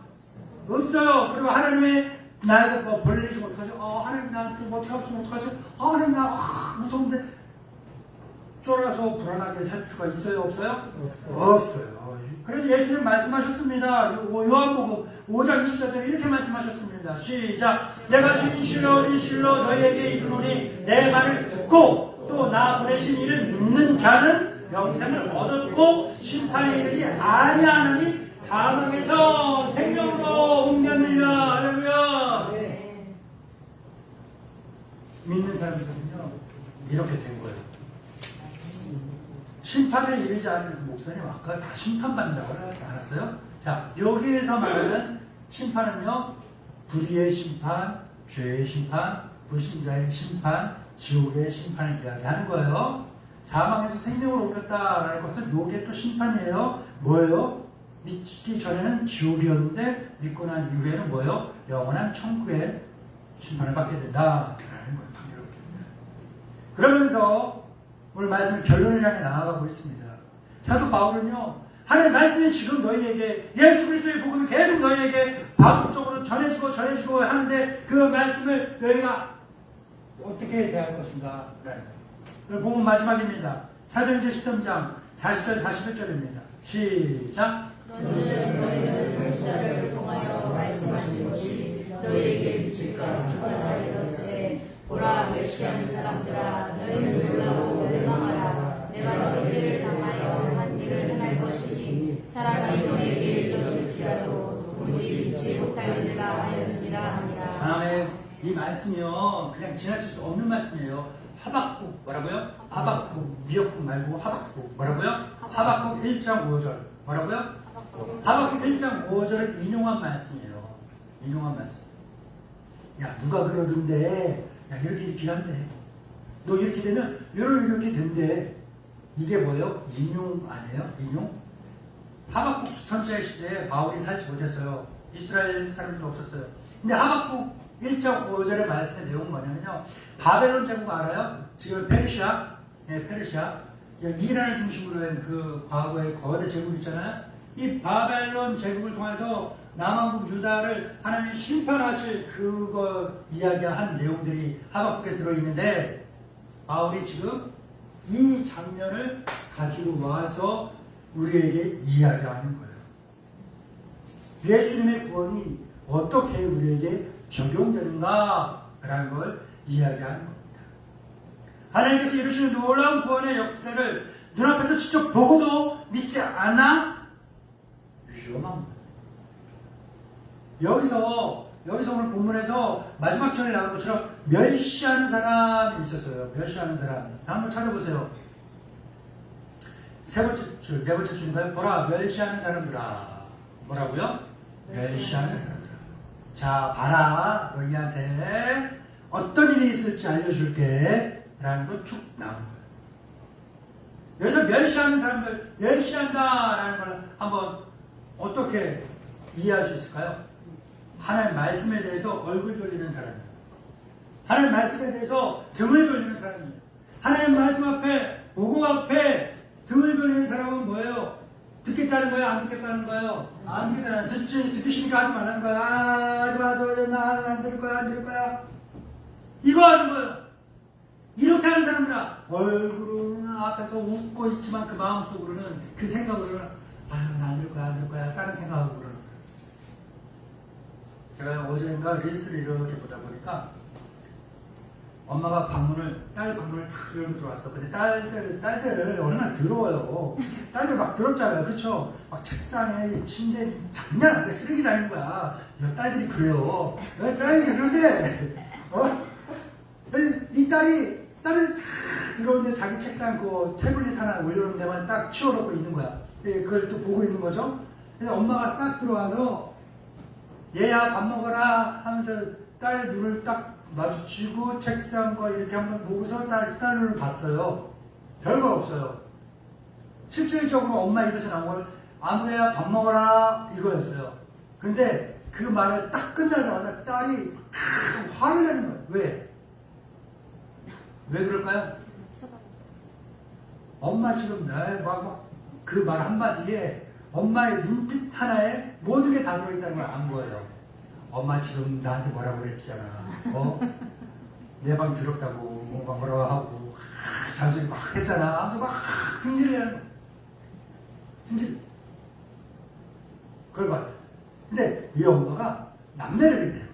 Speaker 1: 없어요. 그리고 하나님이 나에게 뭐 벌 내리시면 어떡하죠? 하나님 나한테 뭐 어떻게 하시면 어떡하죠? 하나님 나 무서운데 쫄아서 불안하게 살 수가 있어요? 없어요? 없어요. 그래서 예수님 말씀하셨습니다. 요한복음 5장 24절에 이렇게 말씀하셨습니다. 시작. 내가 진실로 너희에게 이르노니 내 말을 듣고 또 나 보내신 이를 믿는 자는 영생을 얻었고 심판에 이르지 아니하느니 사망에서 생명으로 옮겼느니라. 할렐루야. 믿는 사람들은요 이렇게 된 거예요. 심판에 이르지 않은 목사님 아까 다 심판받는다고 하지 않았어요? 자, 여기에서 말하는 심판은요 불의의 심판, 죄의 심판, 불신자의 심판, 지옥의 심판을 이야기하는 거예요. 사망에서 생명을 옮겼다라는 것은 요게 또 심판이에요. 뭐예요? 믿기 전에는 지옥이었는데 믿고 난 이후에는 뭐예요? 영원한 천국의 심판을 받게 된다라는 거예요. 그러면서 오늘 말씀 결론을 향해 나아가고 있습니다. 사도 바울은요, 하나님의 말씀이 지금 너희에게 예수 그리스도의 복음이 계속 너희에게 반복적으로 전해지고 하는데 그 말씀을 너희가 어떻게 대할 것인가? 그걸 보면 마지막입니다. 사도행전 13장 40절 41절입니다. 시작.
Speaker 3: 그런즉 너희는 선지자를 통하여 말씀하신 것이 너희에게 미칠까 생각하라 이르렀으되 보라 멸시하는 사람들아 너희는 놀라고 멸망하라. 내가 너희들을 당하여 한 일을 행할 것이니 사람이 너희에게 일러줄지라도 도무지 믿지 못하리라 하였느니라 하니라.
Speaker 1: 다음에 이 말씀이요 그냥 지나칠 수 없는 말씀이에요. 하박국 뭐라고요? 하박국 미역국 말고 하박국 뭐라고요? 하박국 1장 5절 뭐라고요? 하박국 1장 5절을 인용한 말씀이에요. 인용한 말씀. 야 누가 그러던데 야 이렇게 한대. 너 이렇게 되면 이렇게 된대. 이게 뭐예요? 인용 아니에요? 인용? 하박국 선지자 시대에 바울이 살지 못했어요. 이스라엘 사람도 없었어요. 근데 하박국 1장 5절의 말씀의 내용은 뭐냐면요. 바벨론 제국 알아요? 지금 페르시아, 페르시아. 이란을 중심으로 한 그 과거의 거대 제국 있잖아요. 이 바벨론 제국을 통해서 남한국 유다를 하나님 심판하실 그거 이야기한 내용들이 하박국에 들어있는데 바울이 지금 이 장면을 가지고 와서 우리에게 이야기하는 거예요. 예수님의 구원이 어떻게 우리에게 적용되는가라는 걸 이야기하는 겁니다. 하나님께서 이루시는 놀라운 구원의 역사를 눈앞에서 직접 보고도 믿지 않아 위험합니다. 여기서 오늘 본문에서 마지막 절에 나온 것처럼 멸시하는 사람이 있었어요. 멸시하는 사람. 한번 찾아보세요. 네 번째 줄인가요? 보라, 멸시하는 사람들아. 뭐라고요? 멸시하는 사람들아. 자, 봐라. 너희한테 어떤 일이 있을지 알려줄게. 라는 거 쭉 나오는 거예요. 여기서 멸시하는 사람들, 멸시한다라는 걸 한번 어떻게 이해할 수 있을까요? 하나님 말씀에 대해서 얼굴 돌리는 사람이에요. 하나님 말씀에 대해서 등을 돌리는 사람이에요. 하나님 말씀 앞에, 복음 앞에 등을 돌리는 사람은 뭐예요? 듣겠다는 거예요? 안 듣겠다는 거예요? 안 듣겠다는 거예요. 듣기 싫으니까 하지 말라는 거야. 하지 마, 나안 들을 거야, 안 들을 거야. 이거 하는 거예요. 이렇게 하는 사람들아, 얼굴은 앞에서 웃고 있지만 그 마음속으로는 그 생각으로는 안 들 거야, 안 들 거야. 다른 생각하고 그러는 거예요. 제가 어제인가 리스트를 이렇게 보다 보니까 엄마가 딸 방문을 탁 열고 들어왔어. 근데 딸들 얼마나 더러워요. 딸들 막 더럽잖아요. 그쵸? 막 책상에, 침대, 장난 아니야. 쓰레기장인 거야. 딸들이 그래요. 딸이 그런데, 이 딸이 탁 들어오는데 자기 책상 그 태블릿 하나 올려놓은 데만 딱 치워놓고 있는 거야. 그걸 또 보고 있는 거죠. 그래서 엄마가 딱 들어와서 얘야 밥 먹어라 하면서 딸 눈을 딱 마주치고 책상과 이렇게 한번 보고서 딸 눈을 봤어요. 별거 없어요. 실질적으로 엄마 입에서 나온 걸 아무야 밥 먹어라 이거였어요. 근데 그 말을 딱 끝나자마자 딸이 화를 내는 거예요. 왜? 왜 그럴까요? 엄마 지금 그 말 한마디에 엄마의 눈빛 하나에 모든 게 다 들어있다는 걸 안 거예요. 엄마 지금 나한테 뭐라고 그랬잖아. 내 방 더럽다고 뭐라고 하고 잔소리 막 했잖아. 아무도 막 승질을 하는 거야. 승질. 그걸 봤다. 근데 이 엄마가 남매를 했대요.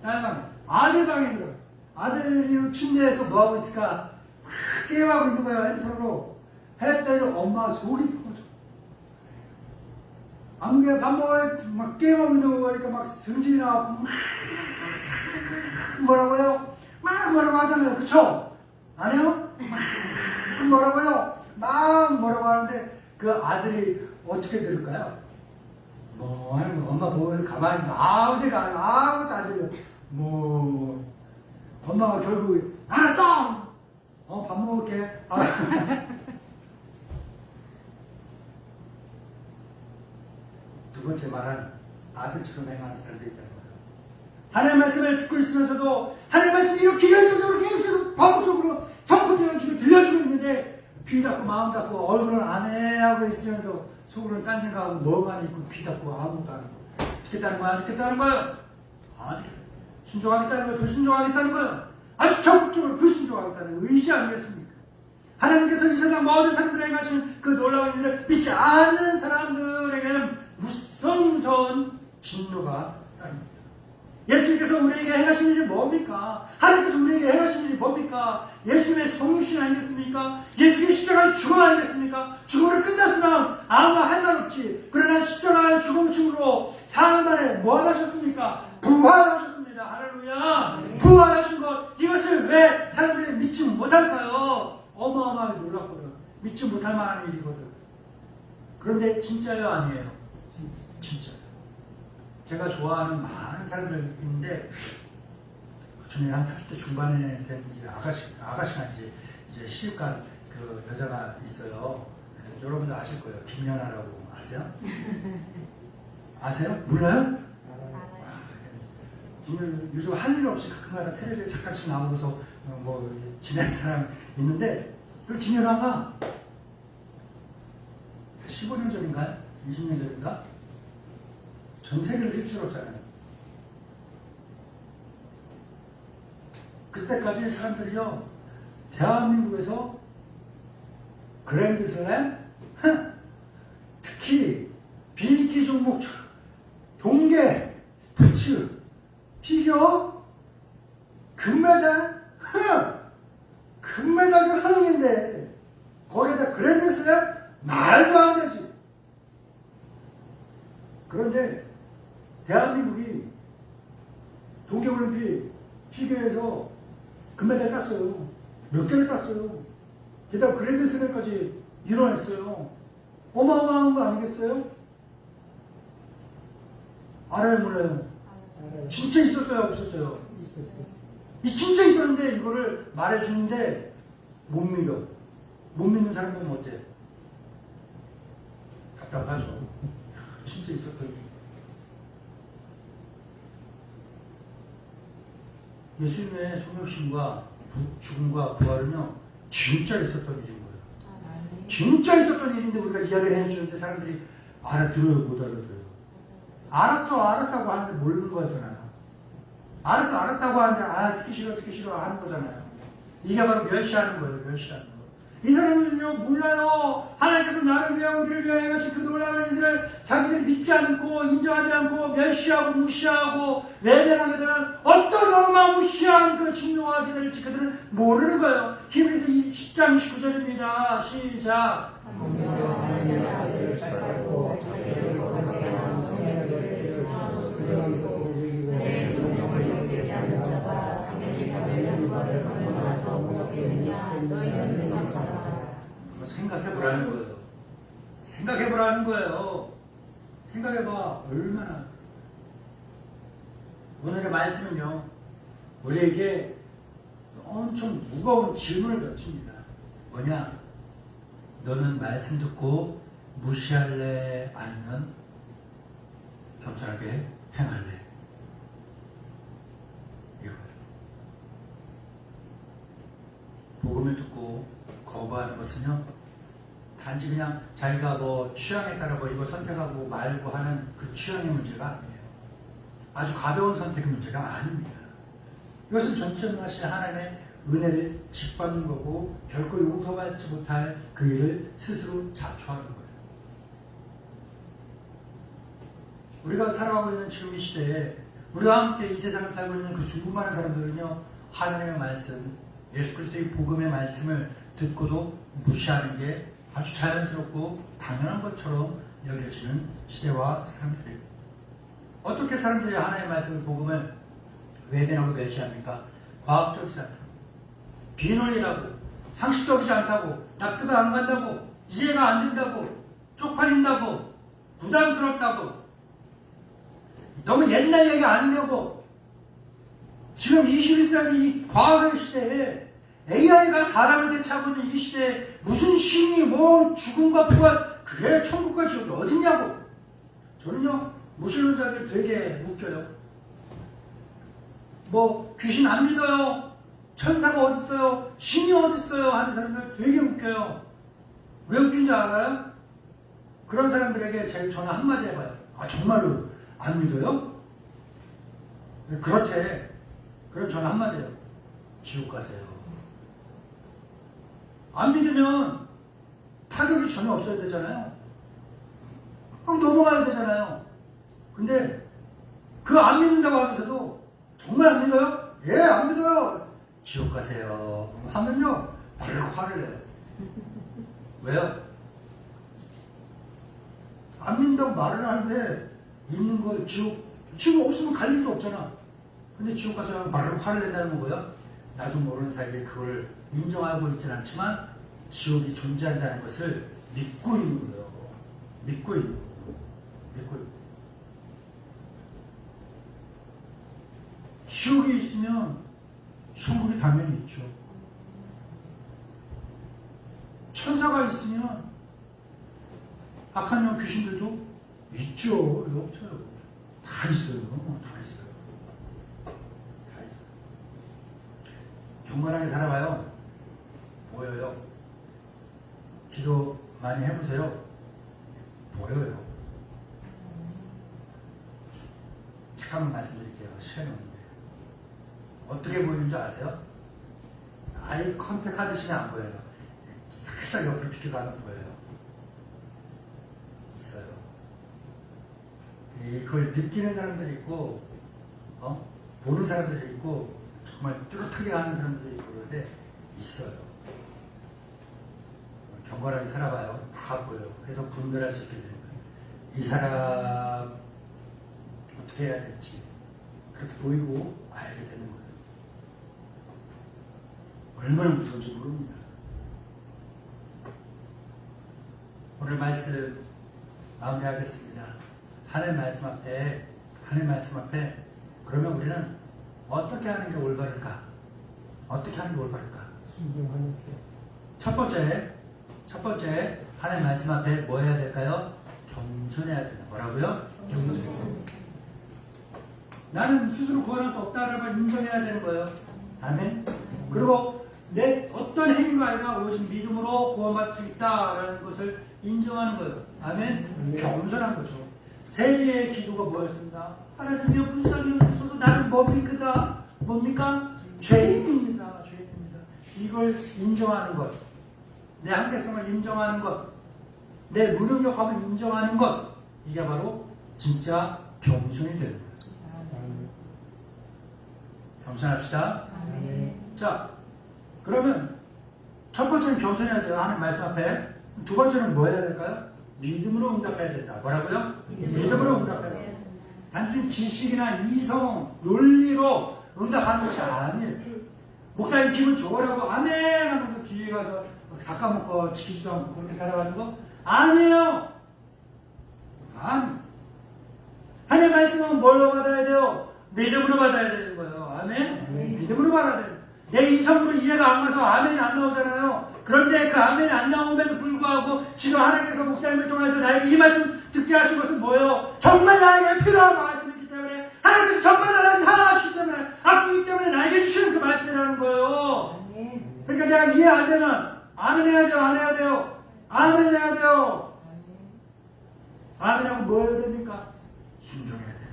Speaker 1: 딸방, 아들 방에 들어. 아들이 침대에서 뭐하고 있을까? 막 게임하고 있는 거야, 핸드폰으로. 했더니 엄마 속이 터져. 아무게 밥 먹어야 막 게임하고 있는 거니까 막 성질이 나고 막 뭐라고요? 막 뭐라고 하잖아요. 그쵸? 안 해요? 막 뭐라고요? 막 뭐라고 하는데 그 아들이 어떻게 들을까요? 뭐 하는 거 엄마 보고 가만히 아무것도 안 들려. 뭐 엄마가 결국 알았어! 밥 먹을게. 두 번째 말은 아들처럼 행하는 사람도 있다는 거예요. 하나님의 말씀을 듣고 있으면서도 하나님의 말씀이 이렇게 기계적으로 계속해서 반복적으로 선포되어지고 들려주고 있는데 귀 닫고 마음 닫고 얼굴을 안 해하고 있으면서 속으로는 딴 생각하고 뭐만 있고 귀 닫고 아무것도 안 하고 듣겠다는 거야? 듣겠다는 거야? 안 듣겠다. 순종하겠다는 거야? 불순종하겠다는 거야? 아주 적극적으로 불순종하겠다는 의지 아니겠습니까? 하나님께서 이 세상 모든 사람들에게 하신 그 놀라운 일을 믿지 않는 사람들에게는 무서운 진노가 따릅니다. 예수님께서 우리에게 행하신 일이 뭡니까? 하나님께서 우리에게 행하신 일이 뭡니까? 예수님의 성육신 아니겠습니까? 예수님의 십자가의 죽음 아니겠습니까? 죽음으로 끝났으면 아무 할 말 없지. 그러나 십자가의 죽음으로 사흘 만에 뭐 하셨습니까? 부활하셨습니다. 할렐루야. 부활하신 것, 이것을 왜 사람들이 믿지 못할까요? 어마어마하게 놀랍거든. 믿지 못할 만한 일이거든. 그런데 진짜요? 아니에요? 진짜요. 제가 좋아하는 많은 사람들 있는데 중에 한 30대 중반에 된 이제 아가씨가 이제 시집간 그 여자가 있어요. 여러분도 아실 거예요. 김연아라고 아세요? 아세요? 몰라요? 요즘 할 일 없이 가끔가다 텔레비에 잠깐씩 나오면서 뭐 지내는 사람 있는데 그 김연아가 15년 전인가요? 20년 전인가? 전 세계를 휩쓸었잖아요. 그때까지 사람들이요, 대한민국에서 그랜드슬램, 특히 비인기 종목, 동계, 스포츠, 피겨, 금메달, 금메달이 하능인데 거기에다 그랜드슬램 말도 안 되지. 그런데 대한민국이 동계올림픽 피겨에서 금메달 땄어요. 몇 개를 땄어요. 게다가 그랜드슬램까지 이뤄냈어요. 어마어마한 거 아니겠어요? 알아요, 몰라요? 진짜 있었어요, 없었어요? 이 진짜 있었는데 이거를 말해주는데 못 믿어. 못 믿는 사람 보면 어때? 답답하죠. 진짜 있었거든요. 예수님의 성육신과 죽음과 부활은요, 진짜 있었던 일인 거예요. 진짜 있었던 일인데 우리가 이야기를 해주는데 사람들이 알아들어요, 못 알아들어요. 알았다고 하는데 모르는 거잖아요. 알았다고 하는데 듣기 싫어 하는 거잖아요. 이게 바로 멸시하는 거예요, 멸시하는 거. 이 사람은요, 몰라요. 하나님께서 나를 위하여 우리를 위하여 행하신 그 놀라운 일들을 자기들이 믿지 않고 인정하지 않고 멸시하고 무시하고 외면하게 되는 어떤 어마무시한 그 진노와 기다릴지 그들은 모르는 거예요. 히브리서 10장 29절입니다. 시작. 생각해보라는 거예요. 생각해보라는 거예요. 생각해봐. 얼마나. 오늘의 말씀은요, 우리에게 엄청 무거운 질문을 던집니다. 뭐냐? 너는 말씀 듣고 무시할래? 아니면 겸손하게 행할래? 이거예요. 복음을 듣고 거부하는 것은요, 단지 그냥 자기가 뭐 취향에 따라 뭐 이거 선택하고 말고 하는 그 취향의 문제가 아니에요. 아주 가벼운 선택의 문제가 아닙니다. 이것은 전천하신 하나님의 은혜를 짓밟는 거고 결코 용서받지 못할 그 일을 스스로 자초하는 거예요. 우리가 살아가고 있는 지금 이 시대에 우리와 함께 이 세상을 살고 있는 그 수많은 사람들은요, 하나님의 말씀, 예수 그리스도의 복음의 말씀을 듣고도 무시하는 게 아주 자연스럽고 당연한 것처럼 여겨지는 시대와 사람들이에요. 어떻게 사람들이 하나님의 말씀을, 복음을 외면하고 멸시합니까? 과학적이지 않다고, 비논리라고, 상식적이지 않다고, 납득이 안 간다고, 이해가 안 된다고, 쪽팔린다고, 부담스럽다고, 너무 옛날 얘기 아니냐고. 지금 21세기 이 과학의 시대에 AI가 사람을 대체하고 있는 이 시대에 무슨 신이 뭐 죽음과 부활, 그게 천국과 지옥이 어딨냐고. 저는요, 무신론자들 되게 웃겨요. 뭐 귀신 안 믿어요, 천사가 어딨어요, 신이 어딨어요 하는 사람들 되게 웃겨요. 왜 웃긴지 알아요? 그런 사람들에게 저는 한마디 해봐요. 아, 정말로 안 믿어요? 그렇대. 그럼 저는 한마디 해요. 지옥 가세요. 안 믿으면 타격이 전혀 없어야 되잖아요. 그럼 넘어가야 되잖아요. 근데 그 안 믿는다고 하면서도 정말 안 믿어요? 예, 안 믿어요. 지옥 가세요. 하면요, 바로 화를 내요. 왜요? 안 믿는다고 말을 하는데 있는 걸 지옥 없으면 갈 일도 없잖아. 근데 지옥 가서 바로 화를 낸다는 거고요. 나도 모르는 사이에 그걸 인정하고 있지는 않지만 지옥이 존재한다는 것을 믿고 있는 거예요. 믿고 있는 거예요. 믿고 있는 거예요. 지옥이 있으면 천국이 당연히 있죠. 천사가 있으면 악한 영 귀신들도 있죠. 왜 없어요? 다 있어요. 다 있어요. 다 있어요. 경건하게 살아봐요. 보여요. 기도 많이 해보세요. 보여요. 잠깐만 말씀드릴게요. 시간이 없는데. 어떻게 보이는 줄 아세요? 아이 컨택 하듯이 안 보여요. 살짝 옆으로 비켜가면 보여요. 있어요. 그걸 느끼는 사람들이 있고, 보는 사람들이 있고, 정말 뚜렷하게 하는 사람들이 있고, 그런데 있어요. 경건하게 살아봐요. 다 보여요. 그래서 분별할 수 있게 되는 거예요. 이 사람 어떻게 해야 될지 그렇게 보이고 알게 되는 거예요. 얼마나 무서운지 모릅니다. 오늘 말씀 마무리하겠습니다. 하나님 말씀 앞에 그러면 우리는 어떻게 하는 게 올바를까? 어떻게 하는 게 올바를까?
Speaker 2: 순종하는
Speaker 1: 첫 번째 하나님 말씀 앞에 뭐 해야 될까요? 겸손해야 된다. 뭐라고요? 겸손. 나는 스스로 구원할 수 없다는 걸 인정해야 되는 거예요. 아멘. 그리고 내 어떤 행위가 아니라 오직 믿음으로 구원받을 수 있다라는 것을 인정하는 거예요. 아멘. 겸손한 거죠. 세리의 기도가 뭐였습니다? 하나님이여 불쌍히 여기소서. 나는 뭡니까? 죄인입니다. 죄인입니다. 이걸 인정하는 것, 내 한계성을 인정하는 것, 내 무능력함을 인정하는 것, 이게 바로 진짜 겸손이 되는 거예요. 겸손합시다. 자, 그러면 첫 번째는 겸손해야 돼요. 하나님 말씀 앞에. 두 번째는 뭐 해야 될까요? 믿음으로 응답해야 된다. 뭐라고요? 믿음으로 응답해야 된다. 단순히 지식이나 이성, 논리로 응답하는 것이 아니에요. 목사님 기분 좋으라고 아멘 하면서 뒤에 가서 닦아먹고 지키지도 않고 그렇게 살아가는 거 아니에요. 아니. 하나님 말씀은 뭘로 받아야 돼요? 믿음으로 받아야 되는 거예요. 아멘? 믿음으로 받아야 돼요. 내 이성으로 이해가 안 가서 아멘이 안 나오잖아요. 그런데 그 아멘이 안 나옴에도 불구하고 지금 하나님께서 목사님을 통해서 나에게 이 말씀 듣게 하신 것은 뭐예요? 정말 나에게 필요한 말씀이기 때문에, 하나님께서 정말 나를 사랑하시기 때문에, 아프기 때문에 나에게 주시는 그 말씀이라는 거예요. 그러니까 내가 이해 안 되면 아멘 해야 돼요? 안 해야 돼요? 아멘 해야 돼요. 아멘하고 뭐 해야 됩니까? 순종해야 돼요.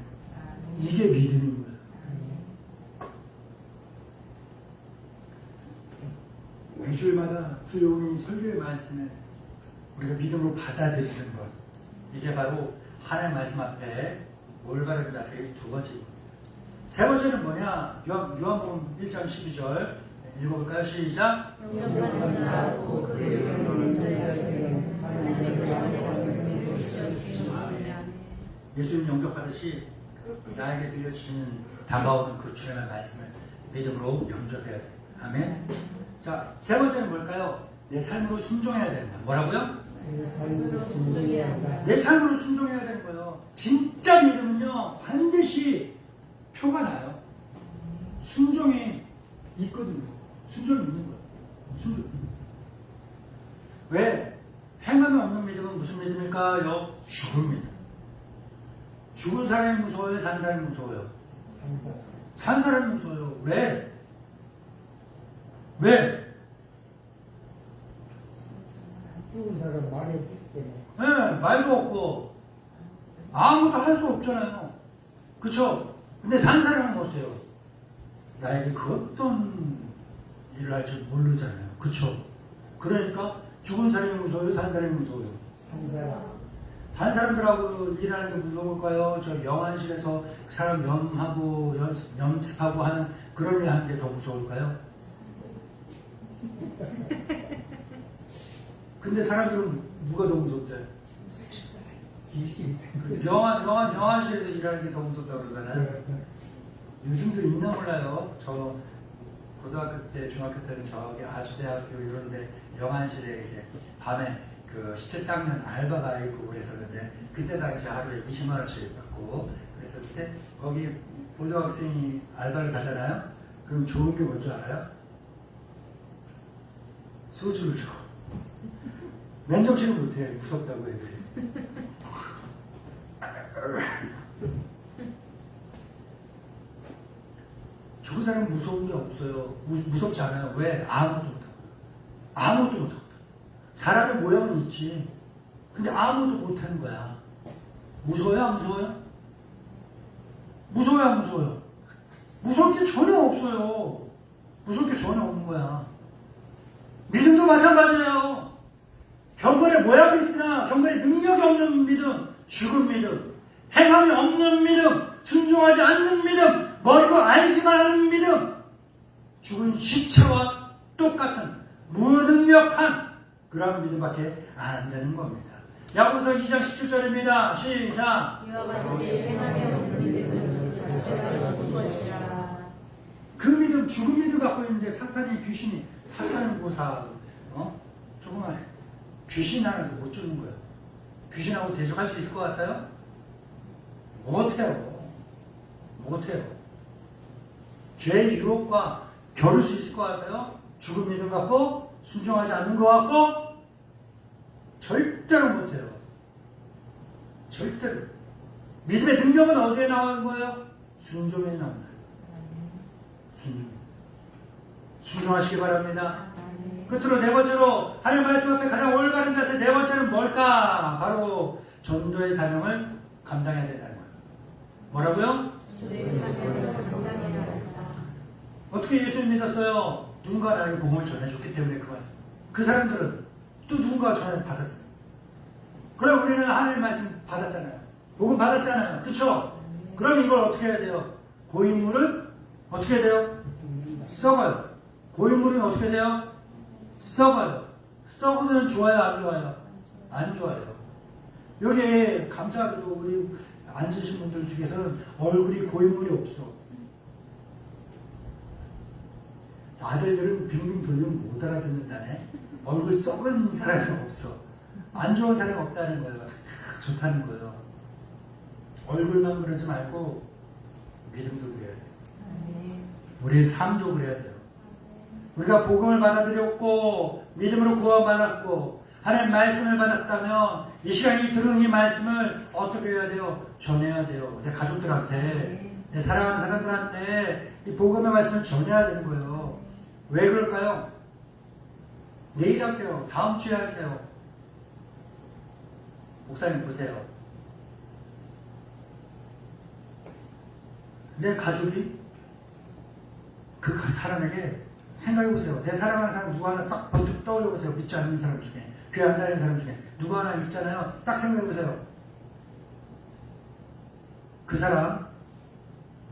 Speaker 1: 이게 믿음인 거예요. 매주일마다 조용히 설교의 말씀을 우리가 믿음으로 받아들이는 것, 이게 바로 하나님의 말씀 앞에 올바른 자세의 두 번째입니다. 세 번째는 뭐냐? 요한복음 1장 12절 읽어볼까요? 시작.
Speaker 3: 영접하는 자하고 그를 믿는 자에게는 하나님의 자녀를 주셨으며
Speaker 1: 예수님 영접하듯이 나에게 들려주시는 다가오는 그 주님의 말씀을 믿음으로 영접해야 돼요. 아멘. 자, 세 번째는 뭘까요? 내 삶으로 순종해야 된다. 뭐라고요? 내 삶으로 순종해야 되는 거예요. 진짜 믿음은요, 반드시 표가 나요. 순종이 있거든요. 순종이 있는 거예요. 순종. 왜? 행함이 없는 믿음은 무슨 믿음일까요? 죽은 믿음. 죽은 사람이 무서워요? 산 사람이 무서워요? 산 사람이 무서워요. 왜? 왜?
Speaker 2: 죽은 사람 말이 없기 때문에.
Speaker 1: 네, 말도 없고 아무것도 할 수 없잖아요. 그쵸? 근데 산 사람은 어때요? 나에게 그 어떤 일을 할 줄 모르잖아요. 그쵸? 그러니까 죽은 사람이 무서워요? 산 사람이 무서워요?
Speaker 2: 산 사람.
Speaker 1: 산 사람들하고 일하는 게 무서울까요? 저 영안실에서 사람 염하고 연습하고 하는 그런 일 하는 게 더 무서울까요? 근데 사람들은 누가 더 무섭대? 영안실에서 일하는 게 더 무섭다고 그러잖아요. 요즘도 있나 몰라요. 저 고등학교 때, 중학교 때는 저기 아주대학교 이런데 영안실에 이제 밤에 그 시체 닦는 알바가 있고 그랬었는데 그때 당시 하루에 20만 원씩 받고 그랬을 때 거기 고등학생이 알바를 가잖아요. 그럼 좋은 게 뭔지 알아요? 소주를 줘. 맨정신은 못해. 무섭다고 애들이. 죽은 사람은 무서운 게 없어요. 무섭지 않아요. 왜? 아무것도 못하고. 아무것도 못하고. 사람의 모양은 있지. 근데 아무것도 못하는 거야. 무서워요? 안 무서워요? 무서워요? 안 무서워요? 무서울 게 전혀 없어요. 무서울 게 전혀 없는 거야. 믿음도 마찬가지예요. 경건의 모양이 있으나 경건의 능력이 없는 믿음, 죽은 믿음, 행함이 없는 믿음, 순종하지 않는 믿음, 머리로 알기만 하는 믿음, 죽은 시체와 똑같은 무능력한 그런 믿음밖에 안 되는 겁니다. 야고보서 2장 17절입니다. 시작.
Speaker 3: 이와 같이 행함이 없는 믿음은 자체가 죽은 것이라.
Speaker 1: 그 믿음, 죽은 믿음 갖고 있는데 사탄이 귀신이, 사탄은 조그만 귀신 하나도 못 주는 거예요. 귀신하고 대적할 수 있을 것 같아요? 못해요. 못해요. 죄의 유혹과 겨룰 수 있을 것 같아요? 죽은 믿음 갖고 순종하지 않는 것 같고 절대로 못해요. 절대로. 믿음의 능력은 어디에 나오는 거예요? 순종에 나오는 거예요. 순종. 순종하시기 바랍니다. 끝으로 네 번째로 하나님 말씀 앞에 가장 올바른 자세 네 번째는 뭘까? 바로 전도의 사명을 감당해야 된다는 거예요. 뭐라고요? 어떻게 예수님 믿었어요? 누군가 나에게 복음을 전해줬기 때문에 그 사람들은 또 누군가 전해 받았어요. 그럼 우리는 하나님 말씀 받았잖아요. 복음 받았잖아요. 그쵸? 그럼 이걸 어떻게 해야 돼요? 고인물은 어떻게 해야 돼요? 썩어요. 고인물은 어떻게 돼요? 썩어요. 썩으면 좋아요? 안 좋아요? 안 좋아요. 여기 감사하게도 우리 앉으신 분들 중에서는 얼굴이 고인물이 없어. 아들들은 빙빙 돌리면 못 알아듣는다네. 얼굴 썩은 사람이 없어. 안 좋은 사람이 없다는 거예요. 좋다는 거예요. 얼굴만 그러지 말고 믿음도 그래야 돼요. 우리의 삶도 그래야 돼요. 우리가 복음을 받아들였고 믿음으로 구원받았고 하나님 말씀을 받았다면 이 시간 이 들은 이 말씀을 어떻게 해야 돼요? 전해야 돼요. 내 가족들한테, 내 사랑하는 사람들한테 이 복음의 말씀을 전해야 되는 거예요. 왜 그럴까요? 내일 할게요. 다음 주에 할게요. 목사님 보세요. 내 가족이 그 사람에게 생각해보세요. 내 사랑하는 사람 누구 하나 딱 번뜩 떠올려보세요. 믿지 않는 사람 중에, 교회 안 다니는 사람 중에 누구 하나 있잖아요. 딱 생각해보세요. 그 사람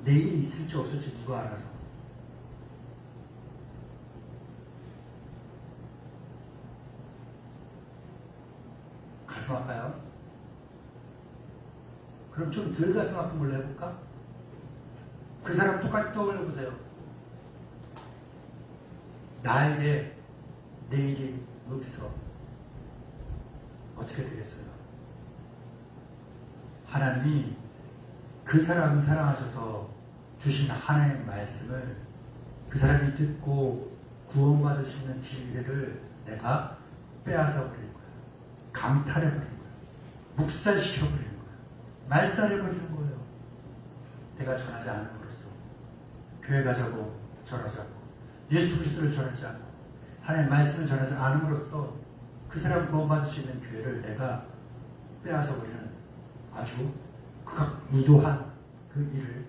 Speaker 1: 내일이 있을지 없을지 누가 알아서. 가슴 아파요? 그럼 좀 덜 가슴 아픈 걸로 해볼까? 그 사람 똑같이 떠올려보세요. 나에게 내일이 없어. 어떻게 되겠어요? 하나님이 그 사람을 사랑하셔서 주신 하나님의 말씀을 그 사람이 듣고 구원받을 수 있는 기회를 내가 빼앗아 버린 거야. 강탈해 버린 거야. 묵살시켜 버린 거야. 말살해 버리는 거예요. 내가 전하지 않음으로써 교회 가자고 전하지 않고 예수 그리스도를 전하지 않고 하나님의 말씀을 전하지 않음으로써 그 사람을 구원받을 수 있는 기회를 내가 빼앗아 버리는 아주 극악무도한 그 일을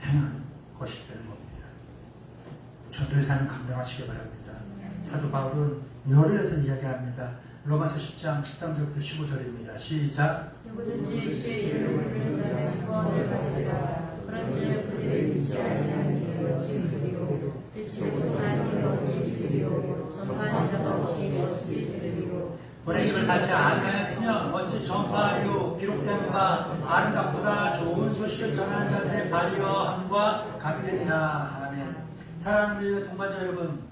Speaker 1: 행한 것이 되는 겁니다. 전도의 삶을 감당하시기 바랍니다. 사도 바울은 열을 내서 이야기합니다. 로마서 10장 13절부터 15절입니다. 시작.
Speaker 4: 누구든지 주의 이름을 부르는 자는 구원을 받으리라. 그런즉 그들을 믿지 아니하는 이를 어찌 들으리고 듣지 못하는 이를 어찌 들으리고 전파하는 자가 없이 어찌 들으리고
Speaker 1: 보내심을 받지 아니하였으면 어찌 전파하리요. 기록된 바 아름답보다 좋은 소식을 전하는 자들의 발이여 함과 같으리라. 아멘. 사랑하는 동반자 여러분,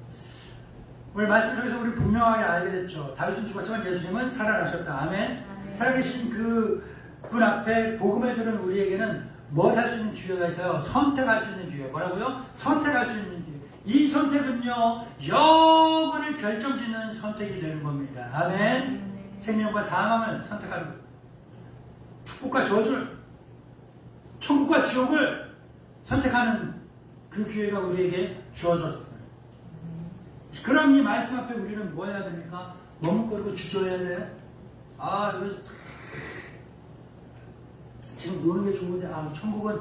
Speaker 1: 오늘 말씀을 통해서 우리 분명하게 알게 됐죠. 다윗은 죽었지만 예수님은 살아나셨다. 아멘. 살아계신 그분 앞에 복음을 들은 우리에게는 뭐 할 수 있는 기회가 있어요? 선택할 수 있는 기회. 뭐라고요? 선택할 수 있는 기회. 이 선택은요, 영원을 결정짓는 선택이 되는 겁니다. 아멘. 생명과 사망을 선택하는, 축복과 저주를, 천국과 지옥을 선택하는 그 기회가 우리에게 주어졌어요. 그럼 이 말씀 앞에 우리는 뭐 해야 됩니까? 머뭇거리고 주저해야 돼요? 아, 이거 지금 노는 게 좋은데, 천국은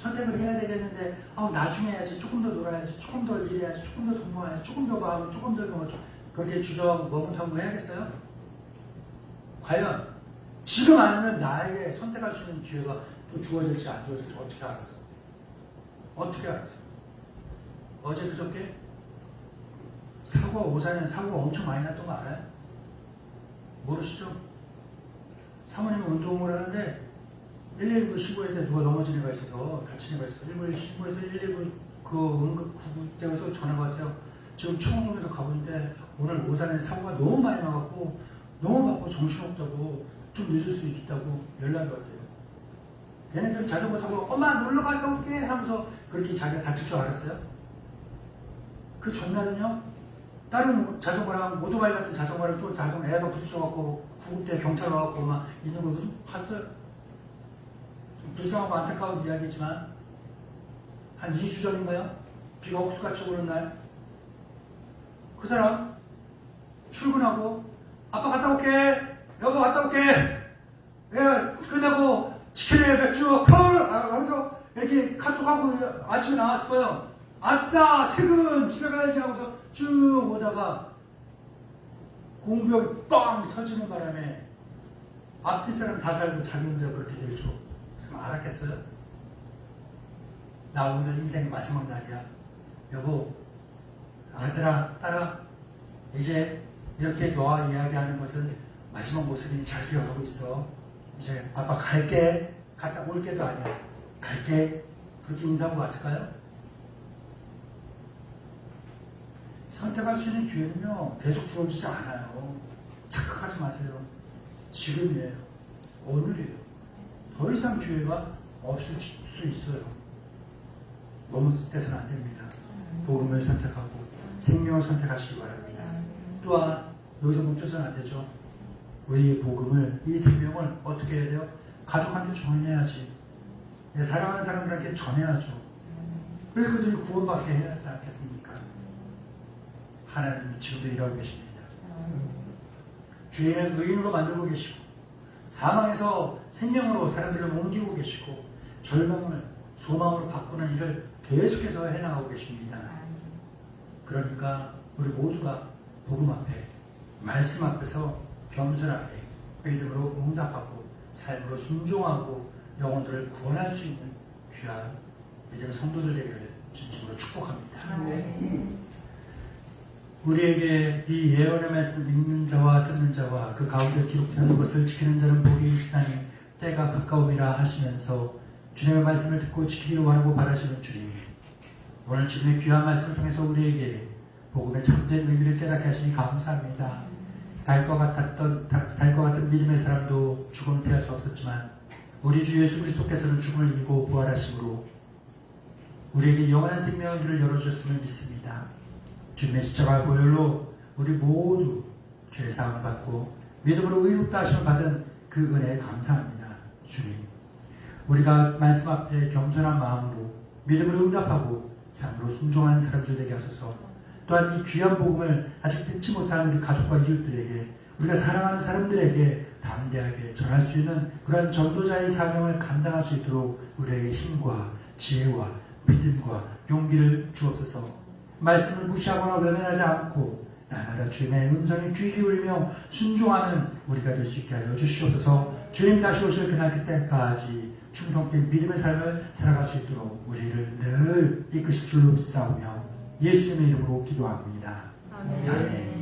Speaker 1: 선택을 해야 되겠는데, 나중에 해야지, 조금 더 놀아야지, 조금 더 일해야지, 조금 더 돈 모아야지, 조금 더 하고, 조금 더 뭐, 그렇게 주저하고 머뭇하고 해야겠어요? 과연 지금 아니면 나에게 선택할 수 있는 기회가 또 주어질지 안 주어질지 어떻게 알아서? 어떻게 알아서? 어제 그저께 오산에 사고가 엄청 많이 났던 거 알아요? 모르시죠? 사모님이 운동을 하는데 119 신고했는데 누가 넘어진 애가 있어서 다친 애가 있어서 119 신고해서 119 그 응급구급대에서 전화가 왔대요. 지금 청원에서 가고 있는데 오늘 오산에 사고가 너무 많이 나갖고 너무 바쁘고 정신없다고 좀 늦을 수 있다고 연락이 왔대요. 걔네들 자전거 타고 엄마 놀러 갔다 올게 하면서 그렇게 자기가 다칠 줄 알았어요? 그 전날은요, 다른 자전거랑 오토바이 같은 자전거랑 또 애가 부딪혀갖고 구급대 경찰 와갖고 막 있는 거 봤어요. 좀 불쌍하고 안타까운 이야기지만 한 2주 전인가요? 비가 옥수같이 오는 날 그 사람 출근하고 아빠 갔다 올게, 여보 갔다 올게, 야 끝나고 치킨에 맥주 콜 하면서 이렇게 카톡하고 아침에 나왔을 거예요. 아싸 퇴근 집에 가야지 하고서 쭉 오다가 공병이 빵 터지는 바람에 앞뒤 사람 다 살고 자기 혼자 그렇게 될 줄 알았겠어요? 나 오늘 인생의 마지막 날이야. 여보, 아들아, 딸아, 이제 이렇게 너와 이야기하는 것은 마지막 모습이니 잘 기억하고 있어. 이제 아빠 갈게. 갔다 올게도 아니야. 갈게. 그렇게 인사하고 왔을까요? 선택할 수 있는 기회는요, 계속 주어지지 않아요. 착각하지 마세요. 지금이에요. 오늘이에요. 더 이상 기회가 없을 수 있어요. 너무 떼서는 안 됩니다. 복음을 선택하고 생명을 선택하시기 바랍니다. 또한 여기서 멈춰서는 안 되죠. 우리의 복음을, 이 생명을 어떻게 해야 돼요? 가족한테 전해야지. 내 사랑하는 사람들한테 전해야죠. 그래서 그들이 구원받게 해야 하지 않겠습니까? 하나님은 지금도 일하고 계십니다. 죄인을 의인으로 만들고 계시고, 사망에서 생명으로 사람들을 옮기고 계시고, 절망을 소망으로 바꾸는 일을 계속해서 해나가고 계십니다. 그러니까 우리 모두가 복음 앞에, 말씀 앞에서 겸손하게 믿음으로 응답하고 삶으로 순종하고 영혼들을 구원할 수 있는 귀한 믿음의 성도들 되기를 진심으로 축복합니다. 우리에게 이 예언의 말씀 읽는 자와 듣는 자와 그 가운데 기록되는 것을 지키는 자는 복이 있다니 때가 가까움이라 하시면서 주님의 말씀을 듣고 지키기를 원하고 바라시는 주님, 오늘 주님의 귀한 말씀을 통해서 우리에게 복음의 참된 의미를 깨닫게 하시니 감사합니다. 달과 같은 믿음의 사람도 죽음을 피할 수 없었지만 우리 주 예수 그리스도께서는 죽음을 이기고 부활하심으로 우리에게 영원한 생명의 길을 열어주셨음을 믿습니다. 주님의 십자가 보혈로 우리 모두 죄 사함을 받고 믿음으로 의롭다 하심을 받은 그 은혜에 감사합니다. 주님, 우리가 말씀 앞에 겸손한 마음으로 믿음으로 응답하고 삶으로 순종하는 사람들 되게 하소서. 또한 이 귀한 복음을 아직 듣지 못하는 우리 가족과 이웃들에게, 우리가 사랑하는 사람들에게 담대하게 전할 수 있는 그러한 전도자의 사명을 감당할 수 있도록 우리에게 힘과 지혜와 믿음과 용기를 주옵소서. 말씀을 무시하거나 외면하지 않고 날마다 주님의 음성에 귀 기울이며 순종하는 우리가 될 수 있게 하여 주시옵소서. 주님 다시 오실 그날 그때까지 충성된 믿음의 삶을 살아갈 수 있도록 우리를 늘 이끄실 줄로 믿사오며 예수님의 이름으로 기도합니다.
Speaker 4: 아멘.
Speaker 1: 아멘.